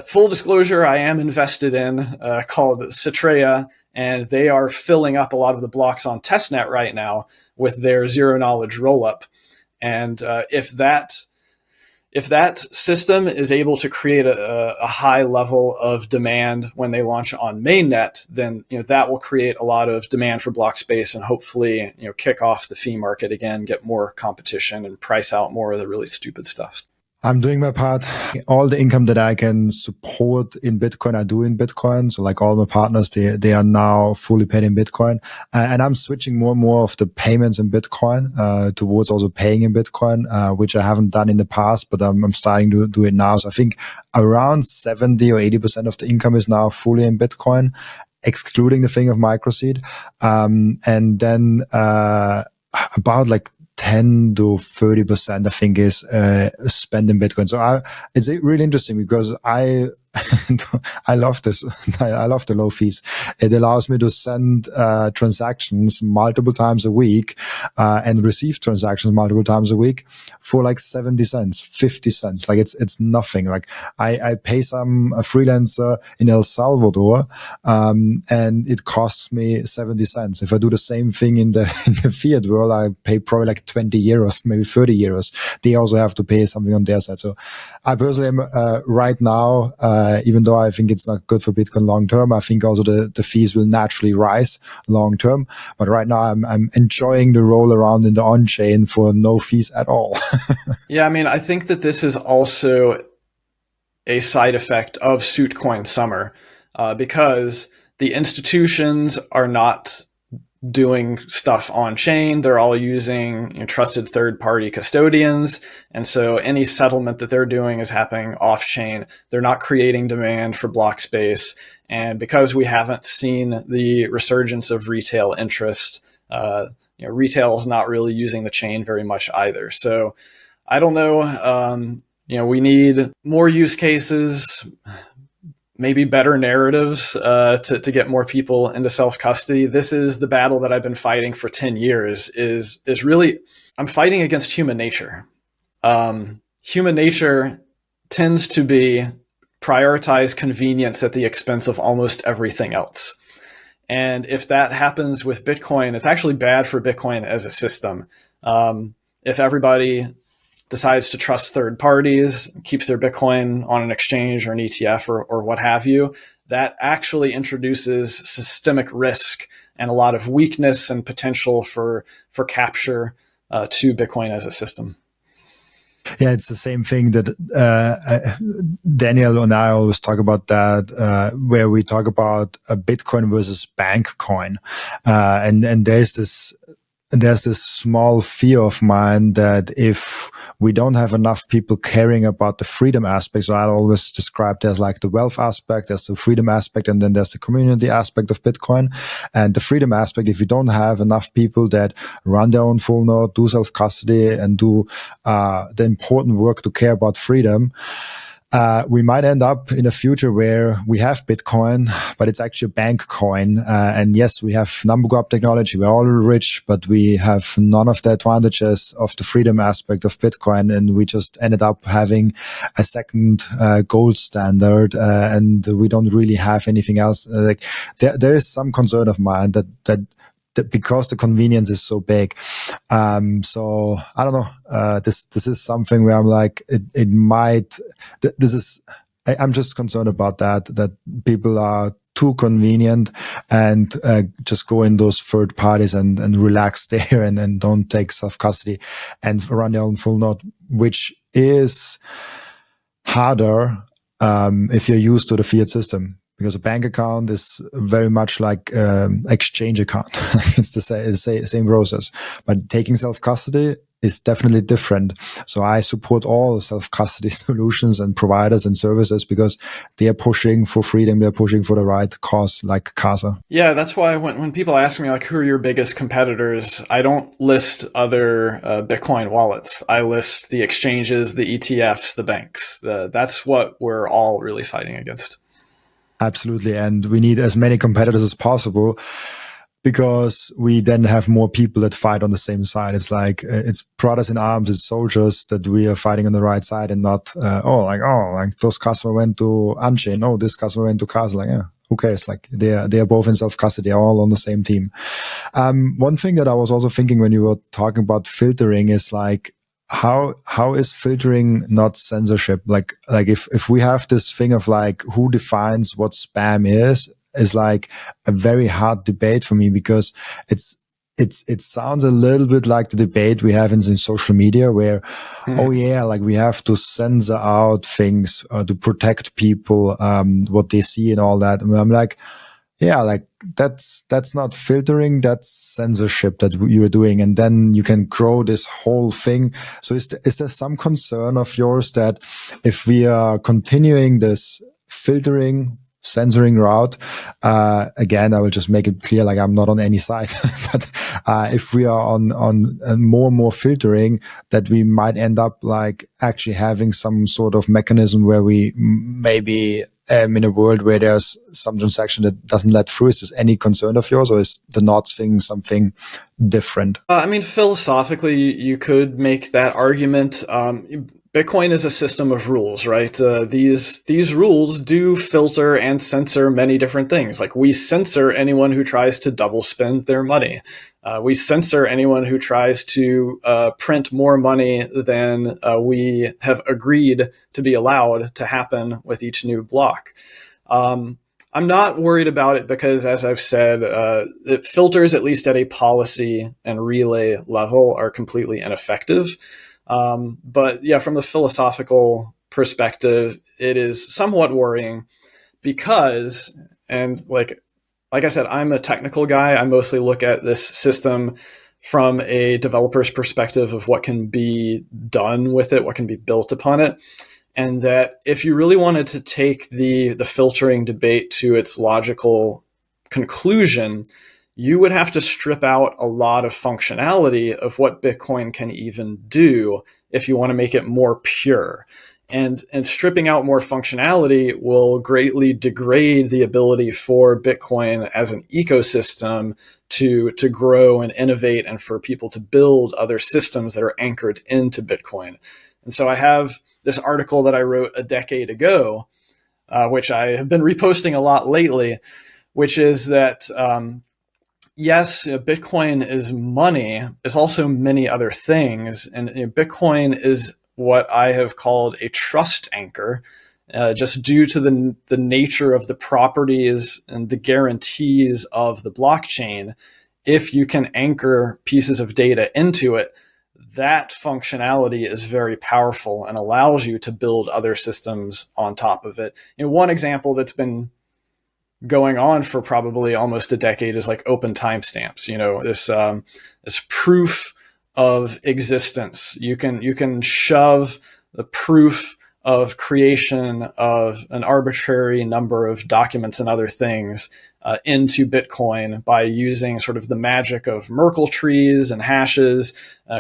full disclosure, I am invested in, called Seyr, and they are filling up a lot of the blocks on testnet right now with their zero knowledge rollup. And if that system is able to create a high level of demand when they launch on mainnet, then that will create a lot of demand for block space and hopefully kick off the fee market again, get more competition and price out more of the really stupid stuff. I'm doing my part. All the income that I can support in Bitcoin, I do in Bitcoin. So like all my partners, they are now fully paid in Bitcoin. And I'm switching more and more of the payments in Bitcoin towards also paying in Bitcoin, which I haven't done in the past, but I'm starting to do it now. So I think around 70 or 80% of the income is now fully in Bitcoin, excluding the thing of Microseed. And then about like 10 to 30%, I think, is spent in Bitcoin. So it's really interesting because I love this. I love the low fees. It allows me to send transactions multiple times a week and receive transactions multiple times a week for like 70 cents, 50 cents. Like it's nothing. Like I pay a freelancer in El Salvador and it costs me 70 cents. If I do the same thing in the fiat world, I pay probably like 20 euros, maybe 30 euros. They also have to pay something on their side. So I personally am right now, even though I think it's not good for Bitcoin long term, I think also the fees will naturally rise long term. But right now I'm enjoying the roll around in the on-chain for no fees at all. Yeah, I mean, I think that this is also a side effect of Suitcoin Summer. because the institutions are not doing stuff on chain. They're all using trusted third-party custodians. And so any settlement that they're doing is happening off chain. They're not creating demand for block space. And because we haven't seen the resurgence of retail interest, retail is not really using the chain very much either. So I don't know. We need more use cases, maybe better narratives to get more people into self-custody. This is the battle that I've been fighting for 10 years is really, I'm fighting against human nature. Human nature tends to be prioritize convenience at the expense of almost everything else. And if that happens with Bitcoin, it's actually bad for Bitcoin as a system. If everybody decides to trust third parties, keeps their Bitcoin on an exchange or an ETF or what have you, that actually introduces systemic risk and a lot of weakness and potential for capture to Bitcoin as a system. Yeah, it's the same thing that Daniel and I always talk about that, where we talk about a Bitcoin versus bank coin. And there's this small fear of mine that if we don't have enough people caring about the freedom aspect, so I always describe there's like the wealth aspect, there's the freedom aspect, and then there's the community aspect of Bitcoin. And the freedom aspect, if you don't have enough people that run their own full node, do self-custody, and do the important work to care about freedom, we might end up in a future where we have Bitcoin, but it's actually a bank coin. And yes, we have number crop technology. We're all rich, but we have none of the advantages of the freedom aspect of Bitcoin. And we just ended up having a second gold standard, and we don't really have anything else. There is some concern of mine that because the convenience is so big. So I don't know. This is something where I'm like, it might, I'm just concerned about that people are too convenient and just go in those third parties and relax there and don't take self-custody and run their own full node, which is harder if you're used to the fiat system. Because a bank account is very much like exchange account. It's the same process. But taking self-custody is definitely different. So I support all self-custody solutions and providers and services because they are pushing for freedom. They're pushing for the right cause, like Casa. Yeah, that's why when people ask me, like, who are your biggest competitors, I don't list other Bitcoin wallets. I list the exchanges, the ETFs, the banks. That's what we're all really fighting against. Absolutely. And we need as many competitors as possible because we then have more people that fight on the same side. It's like, it's brothers in arms, it's soldiers that we are fighting on the right side and not, like those customers went to Unchain. Oh, this customer went to Casa. Like, yeah, who cares? Like they are both in self-custody, all on the same team. One thing that I was also thinking when you were talking about filtering is like, how is filtering not censorship? Like if we have this thing of like who defines what spam is like a very hard debate for me because it sounds a little bit like the debate we have in social media where, like we have to censor out things to protect people, what they see and all that. And I'm like, yeah, like that's not filtering, that's censorship that you are doing. And then you can grow this whole thing. So is there some concern of yours that if we are continuing this filtering, censoring route, again, I will just make it clear, like I'm not on any side, but if we are on more and more filtering, that we might end up like actually having some sort of mechanism where we maybe in a world where there's some transaction that doesn't let through. Is this any concern of yours, or is the NOTs thing something different? I mean, philosophically, you could make that argument. Bitcoin is a system of rules, right? These rules do filter and censor many different things. Like we censor anyone who tries to double spend their money. We censor anyone who tries to print more money than we have agreed to be allowed to happen with each new block. I'm not worried about it because, as I've said, filters, at least at a policy and relay level, are completely ineffective. But yeah, from the philosophical perspective, it is somewhat worrying because, and like I said, I'm a technical guy. I mostly look at this system from a developer's perspective of what can be done with it, what can be built upon it. And that if you really wanted to take the filtering debate to its logical conclusion, you would have to strip out a lot of functionality of what Bitcoin can even do if you want to make it more pure. And stripping out more functionality will greatly degrade the ability for Bitcoin as an ecosystem to grow and innovate, and for people to build other systems that are anchored into Bitcoin. And so I have this article that I wrote a decade ago, which I have been reposting a lot lately, which is that, yes, Bitcoin is money. It's also many other things. And Bitcoin is what I have called a trust anchor, just due to the nature of the properties and the guarantees of the blockchain. If you can anchor pieces of data into it, that functionality is very powerful and allows you to build other systems on top of it. One example that's been going on for probably almost a decade is like open timestamps. This proof of existence. You can shove the proof of creation of an arbitrary number of documents and other things into Bitcoin by using sort of the magic of Merkle trees and hashes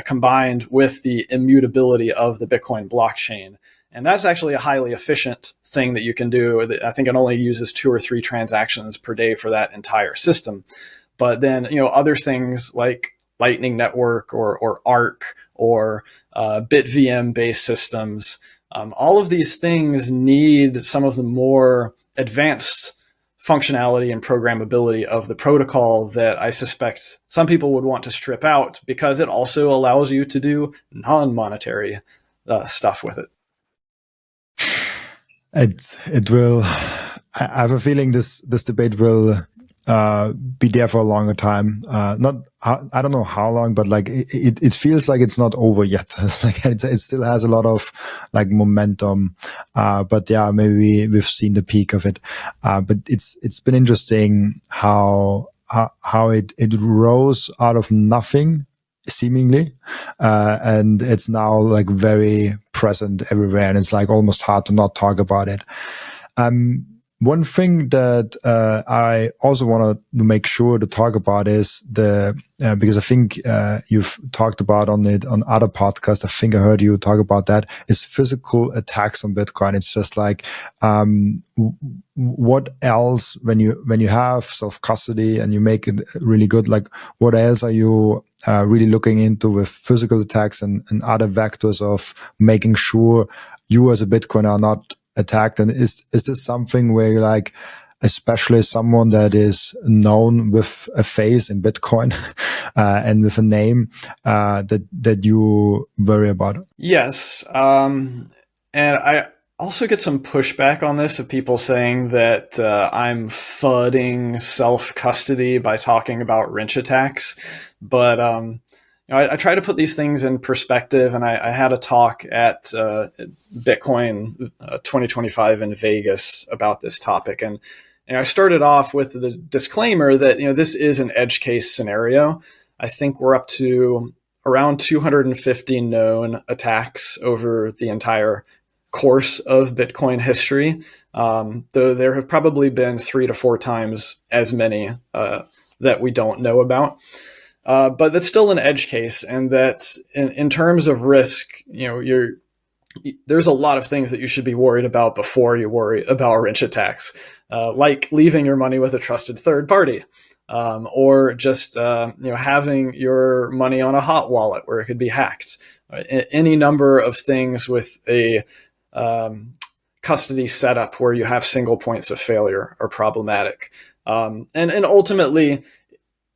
combined with the immutability of the Bitcoin blockchain. And that's actually a highly efficient thing that you can do. I think it only uses 2 or 3 transactions per day for that entire system. But then, other things like Lightning Network or Arc or BitVM based systems, all of these things need some of the more advanced functionality and programmability of the protocol that I suspect some people would want to strip out, because it also allows you to do non-monetary stuff with it. It will. I have a feeling this debate will be there for a longer time. I don't know how long, but like it feels like it's not over yet. Like it still has a lot of like momentum. But yeah, maybe we've seen the peak of it. But it's been interesting how it rose out of nothing, seemingly, and it's now like very present everywhere, and it's like almost hard to not talk about it. One thing that I also want to make sure to talk about is because I think you've talked about on other podcasts. I think I heard you talk about that, is physical attacks on Bitcoin. It's just like what else, when you have self custody and you make it really good, like what else are you really looking into with physical attacks and other vectors of making sure you as a Bitcoiner are not attacked? And is this something where you're like, especially someone that is known with a face in Bitcoin and with a name that you worry about? Yes. And I also get some pushback on this of people saying that I'm fudding self-custody by talking about wrench attacks. But I try to put these things in perspective, and I had a talk at Bitcoin 2025 in Vegas about this topic. And I started off with the disclaimer that this is an edge case scenario. I think we're up to around 250 known attacks over the entire course of Bitcoin history, though there have probably been 3 to 4 times as many that we don't know about. But that's still an edge case, and that in terms of risk, there's a lot of things that you should be worried about before you worry about wrench attacks, like leaving your money with a trusted third party, or just having your money on a hot wallet where it could be hacked. Any number of things with a custody setup where you have single points of failure are problematic, and ultimately,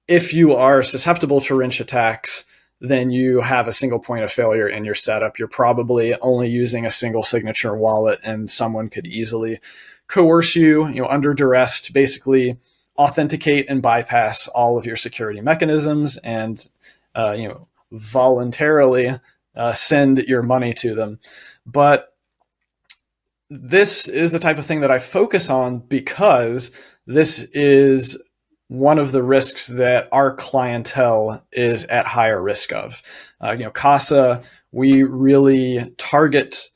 if you are susceptible to wrench attacks, then you have a single point of failure in your setup. You're probably only using a single signature wallet, and someone could easily coerce you, under duress, to basically authenticate and bypass all of your security mechanisms and, voluntarily send your money to them. But this is the type of thing that I focus on because this is one of the risks that our clientele is at higher risk of. CASA, we really target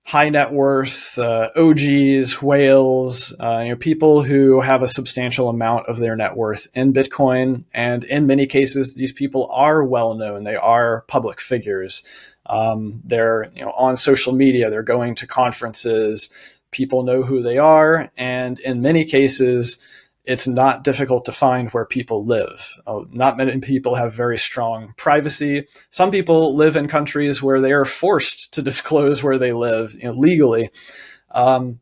high net worth, OGs, whales, people who have a substantial amount of their net worth in Bitcoin. And in many cases, these people are well known. They are public figures. They're on social media. They're going to conferences. People know who they are. And in many cases, it's not difficult to find where people live. Not many people have very strong privacy. Some people live in countries where they are forced to disclose where they live legally. And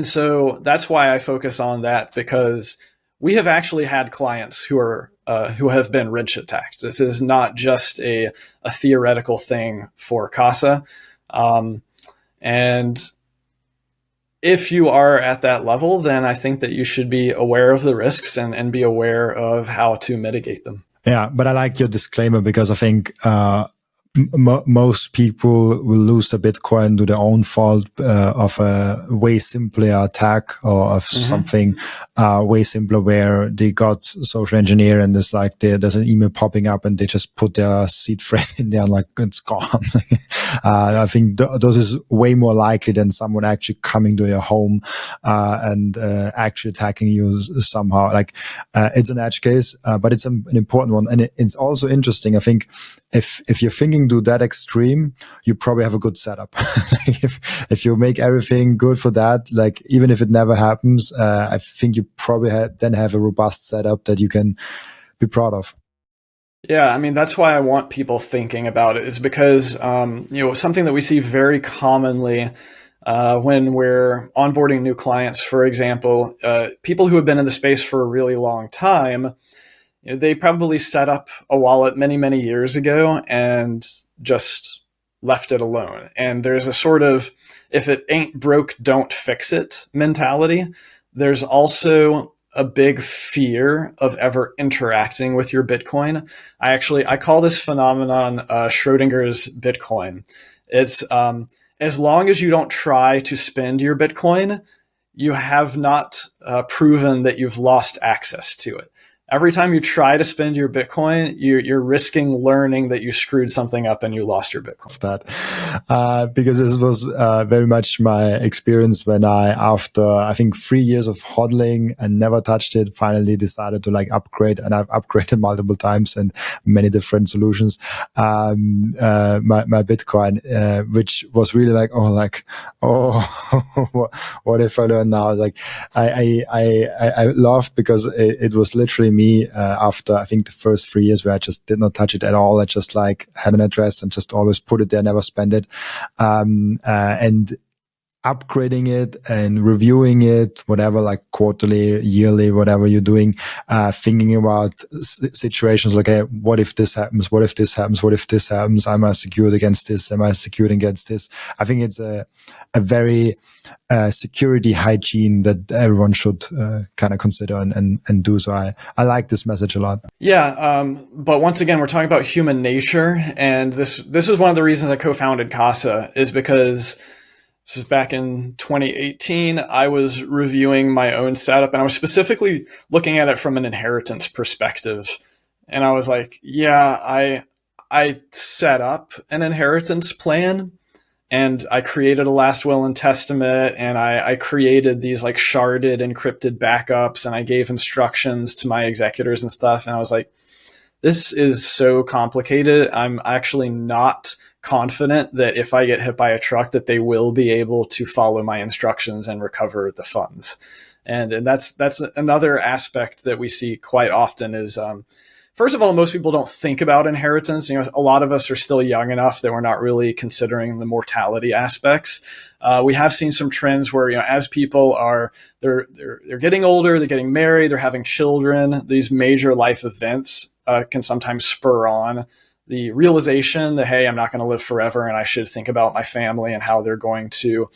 so that's why I focus on that, because we have actually had clients who have been wrench attacked. This is not just a theoretical thing for CASA. And if you are at that level, then I think that you should be aware of the risks and be aware of how to mitigate them. Yeah, but I like your disclaimer, because I think most people will lose their Bitcoin to their own fault of a way simpler attack, or of something way simpler where they got social engineer and it's like there's an email popping up and they just put their seed phrase in there and like it's gone. I think those is way more likely than someone actually coming to your home and actually attacking you somehow. Like it's an edge case, but it's an important one. And it's also interesting, I think, if you're thinking to that extreme, you probably have a good setup. if you make everything good for that, like even if it never happens, I think you probably then have a robust setup that you can be proud of. Yeah, I mean, that's why I want people thinking about it, is because, something that we see very commonly when we're onboarding new clients, for example, people who have been in the space for a really long time, they probably set up a wallet many, many years ago and just left it alone. And there's a sort of, if it ain't broke, don't fix it mentality. There's also a big fear of ever interacting with your Bitcoin. I call this phenomenon Schrodinger's Bitcoin. It's as long as you don't try to spend your Bitcoin, you have not proven that you've lost access to it. Every time you try to spend your Bitcoin, you're risking learning that you screwed something up and you lost your Bitcoin. Because this was very much my experience when after I think 3 years of hodling and never touched it, finally decided to upgrade, and I've upgraded multiple times and many different solutions. My Bitcoin, which was really what if I learn now? I laughed because it was literally me after I think the first 3 years where I just did not touch it at all. I just had an address and just always put it there, never spend it. And upgrading it and reviewing it, whatever, quarterly, yearly, whatever you're doing, thinking about situations like, hey, what if this happens? What if this happens? What if this happens? Am I secured against this? Am I secured against this? I think it's a very security hygiene that everyone should kind of consider and do. So I like this message a lot. Yeah, but once again, we're talking about human nature, and this is one of the reasons I co-founded CASA, is because this was back in 2018. I was reviewing my own setup, and I was specifically looking at it from an inheritance perspective. And I was like, yeah, I set up an inheritance plan, and I created a last will and testament, and I created these sharded, encrypted backups, and I gave instructions to my executors and stuff. And I was like, this is so complicated. I'm actually not confident that if I get hit by a truck that they will be able to follow my instructions and recover the funds. And that's another aspect that we see quite often is, first of all, most people don't think about inheritance. A lot of us are still young enough that we're not really considering the mortality aspects. We have seen some trends where, as people they're getting older, they're getting married, they're having children, these major life events can sometimes spur on the realization that, hey, I'm not going to live forever and I should think about my family and how they're going to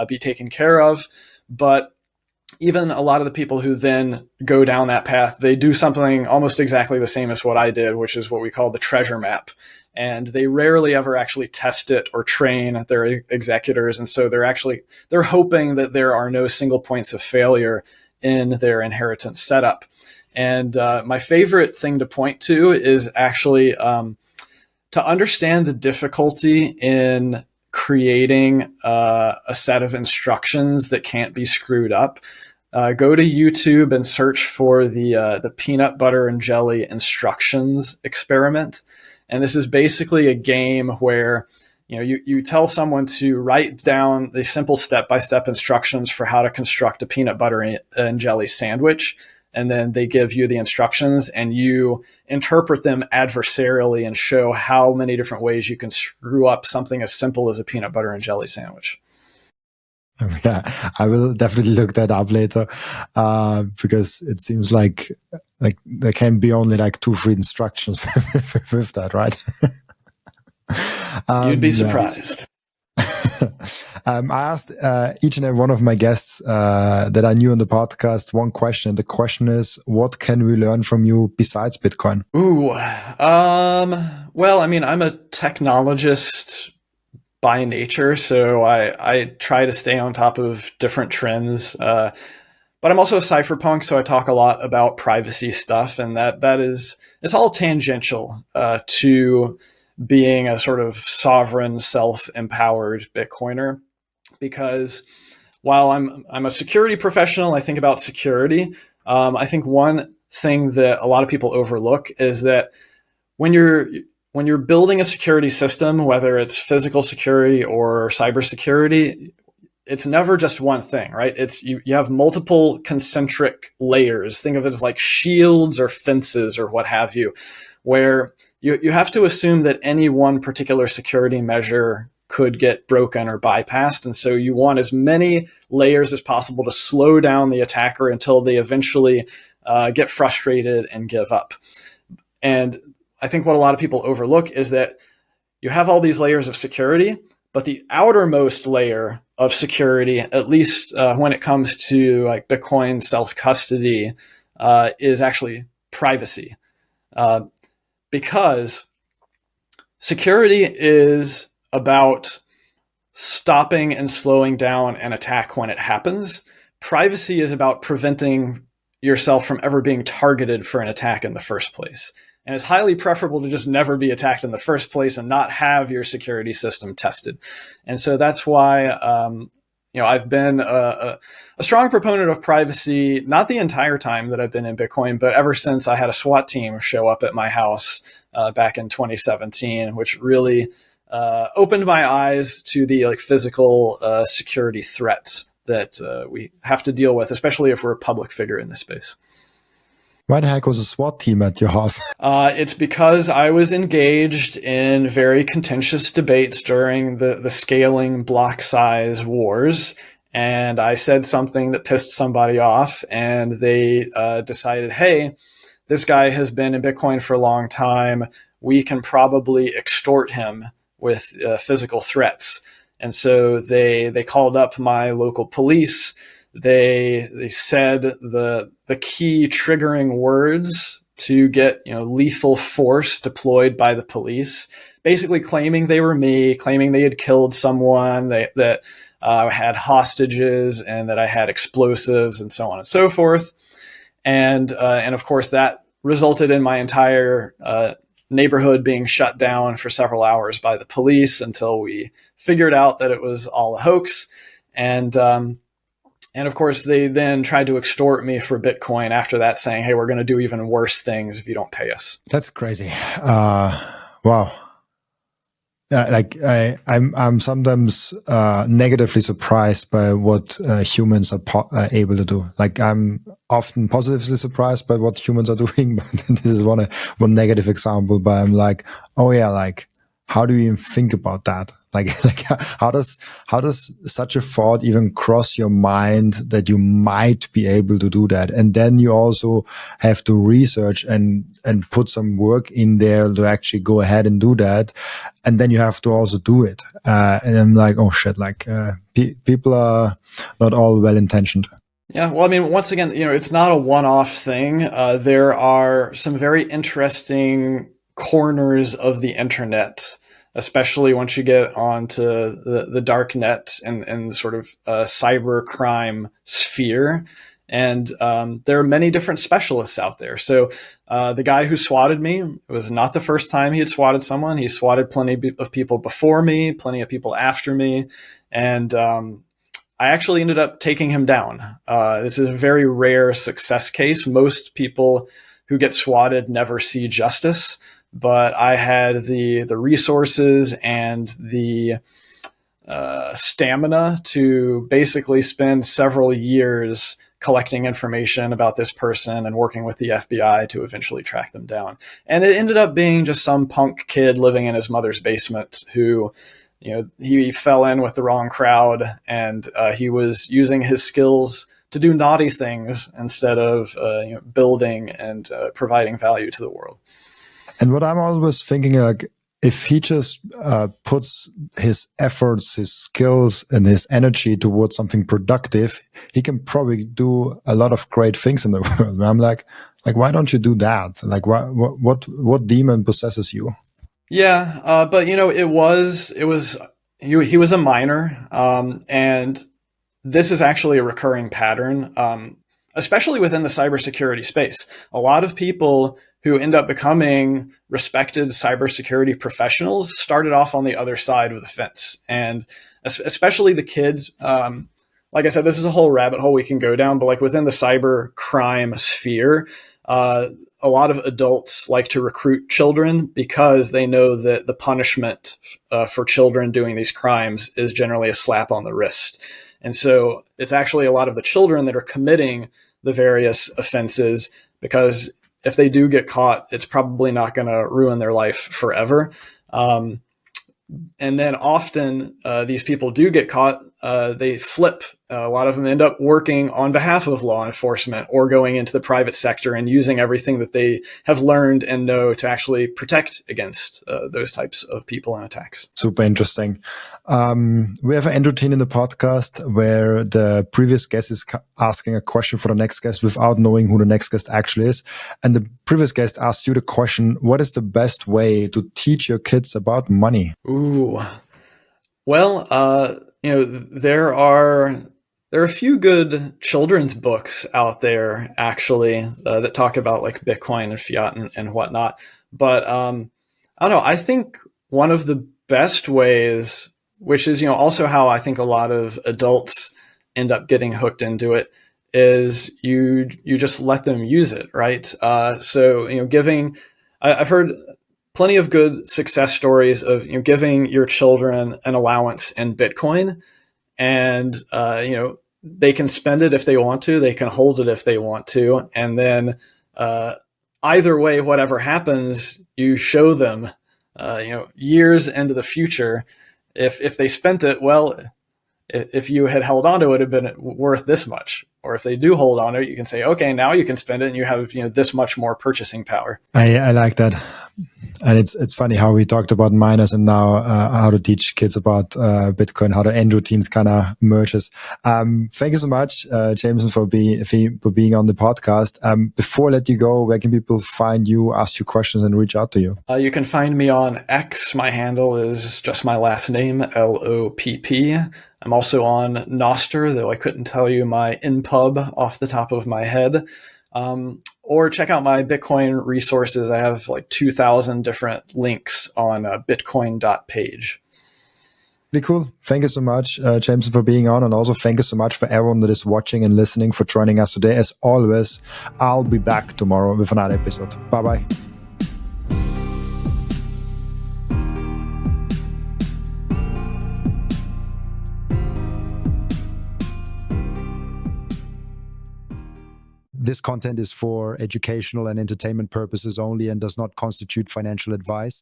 be taken care of. But even a lot of the people who then go down that path, they do something almost exactly the same as what I did, which is what we call the treasure map. and they rarely ever actually test it or train their executors. And so they're hoping that there are no single points of failure in their inheritance setup. And my favorite thing to point to is actually to understand the difficulty in creating a set of instructions that can't be screwed up. Go to YouTube and search for the peanut butter and jelly instructions experiment. And this is basically a game where you tell someone to write down the simple step-by-step instructions for how to construct a peanut butter and jelly sandwich. And then they give you the instructions and you interpret them adversarially and show how many different ways you can screw up something as simple as a peanut butter and jelly sandwich. Yeah, I will definitely look that up later because it seems like there can be only like 2-3 instructions with that, right? You'd be surprised. I asked each and every one of my guests that I knew on the podcast one question. The question is, what can we learn from you besides Bitcoin? Well, I mean, I'm a technologist by nature, so I try to stay on top of different trends. But I'm also a cypherpunk, so I talk a lot about privacy stuff, and it's all tangential to being a sort of sovereign, self-empowered Bitcoiner. Because while I'm a security professional, I think about security. I think one thing that a lot of people overlook is that when you're building a security system, whether it's physical security or cybersecurity, it's never just one thing, right? It's you have multiple concentric layers. Think of it as like shields or fences or what have you, where you have to assume that any one particular security measure could get broken or bypassed. And so you want as many layers as possible to slow down the attacker until they eventually get frustrated and give up. And I think what a lot of people overlook is that you have all these layers of security, but the outermost layer of security, at least when it comes to like Bitcoin self-custody, is actually privacy. Because security is about stopping and slowing down an attack when it happens. Privacy is about preventing yourself from ever being targeted for an attack in the first place. And it's highly preferable to just never be attacked in the first place and not have your security system tested. And so that's why I've been a strong proponent of privacy, not the entire time that I've been in Bitcoin, but ever since I had a SWAT team show up at my house back in 2017, which really opened my eyes to the physical security threats that we have to deal with, especially if we're a public figure in this space. Why the heck was a SWAT team at your house? It's because I was engaged in very contentious debates during the scaling block size wars. And I said something that pissed somebody off, and they decided, hey, this guy has been in Bitcoin for a long time. We can probably extort him with physical threats. And so they called up my local police. They said the key triggering words to get lethal force deployed by the police, basically claiming they were me, claiming they had killed someone, that had hostages, and that I had explosives, and so on and so forth. And of course that resulted in my entire neighborhood being shut down for several hours by the police until we figured out that it was all a hoax. And of course, they then tried to extort me for Bitcoin after that, saying, hey, we're going to do even worse things if you don't pay us. That's crazy. Wow. I'm sometimes negatively surprised by what humans are able to do. Like, I'm often positively surprised by what humans are doing, but this is one negative example. But I'm like, oh yeah, like, how do you even think about that? Like how does such a thought even cross your mind that you might be able to do that? And then you also have to research and put some work in there to actually go ahead and do that. And then you have to also do it. And I'm like, oh shit, like people are not all well-intentioned. Yeah, well, I mean, once again, it's not a one-off thing. There are some very interesting corners of the internet, especially once you get onto the dark net and sort of cyber crime sphere. And there are many different specialists out there. So the guy who swatted me, it was not the first time he had swatted someone. He swatted plenty of people before me, plenty of people after me. And I actually ended up taking him down. This is a very rare success case. Most people who get swatted never see justice, but I had the resources and the stamina to basically spend several years collecting information about this person and working with the FBI to eventually track them down. And it ended up being just some punk kid living in his mother's basement who, he fell in with the wrong crowd, and he was using his skills to do naughty things instead of building and providing value to the world. And what I'm always thinking, like, if he just puts his efforts, his skills, and his energy towards something productive, he can probably do a lot of great things in the world. I'm like, why don't you do that? Like, what demon possesses you? Yeah, but he was a minor, and this is actually a recurring pattern, especially within the cybersecurity space. A lot of people who end up becoming respected cybersecurity professionals started off on the other side of the fence. And especially the kids, like I said, this is a whole rabbit hole we can go down, but like within the cyber crime sphere, a lot of adults like to recruit children because they know that the punishment for children doing these crimes is generally a slap on the wrist. And so it's actually a lot of the children that are committing the various offenses, because if they do get caught, it's probably not going to ruin their life forever. And then often these people do get caught, they flip. A lot of them end up working on behalf of law enforcement or going into the private sector and using everything that they have learned and know to actually protect against those types of people and attacks. Super interesting. We have an end routine in the podcast where the previous guest is asking a question for the next guest without knowing who the next guest actually is. And the previous guest asked you the question, what is the best way to teach your kids about money? Ooh, well, there are a few good children's books out there actually that talk about like Bitcoin and fiat and whatnot. But I don't know. I think one of the best ways, which is also how I think a lot of adults end up getting hooked into it, is you just let them use it, right? So giving. I've heard plenty of good success stories of giving your children an allowance in Bitcoin, and they can spend it if they want to, they can hold it if they want to, and then either way, whatever happens, you show them years into the future, if they spent it, well, if you had held on to it, it'd been worth this much. Or if they do hold on to it, you can say, okay, now you can spend it and you have this much more purchasing power. I like that. And it's funny how we talked about miners and now how to teach kids about Bitcoin, how the end routines kind of merges. Thank you so much, Jameson, for being on the podcast. Before I let you go, where can people find you, ask you questions, and reach out to you? You can find me on X. My handle is just my last name, Lopp. I'm also on Nostr, though I couldn't tell you my InPub off the top of my head. Or check out my Bitcoin resources. I have like 2,000 different links on bitcoin.page. Really cool. Thank you so much, Jameson, for being on. And also thank you so much for everyone that is watching and listening for joining us today. As always, I'll be back tomorrow with another episode. Bye-bye. This content is for educational and entertainment purposes only and does not constitute financial advice.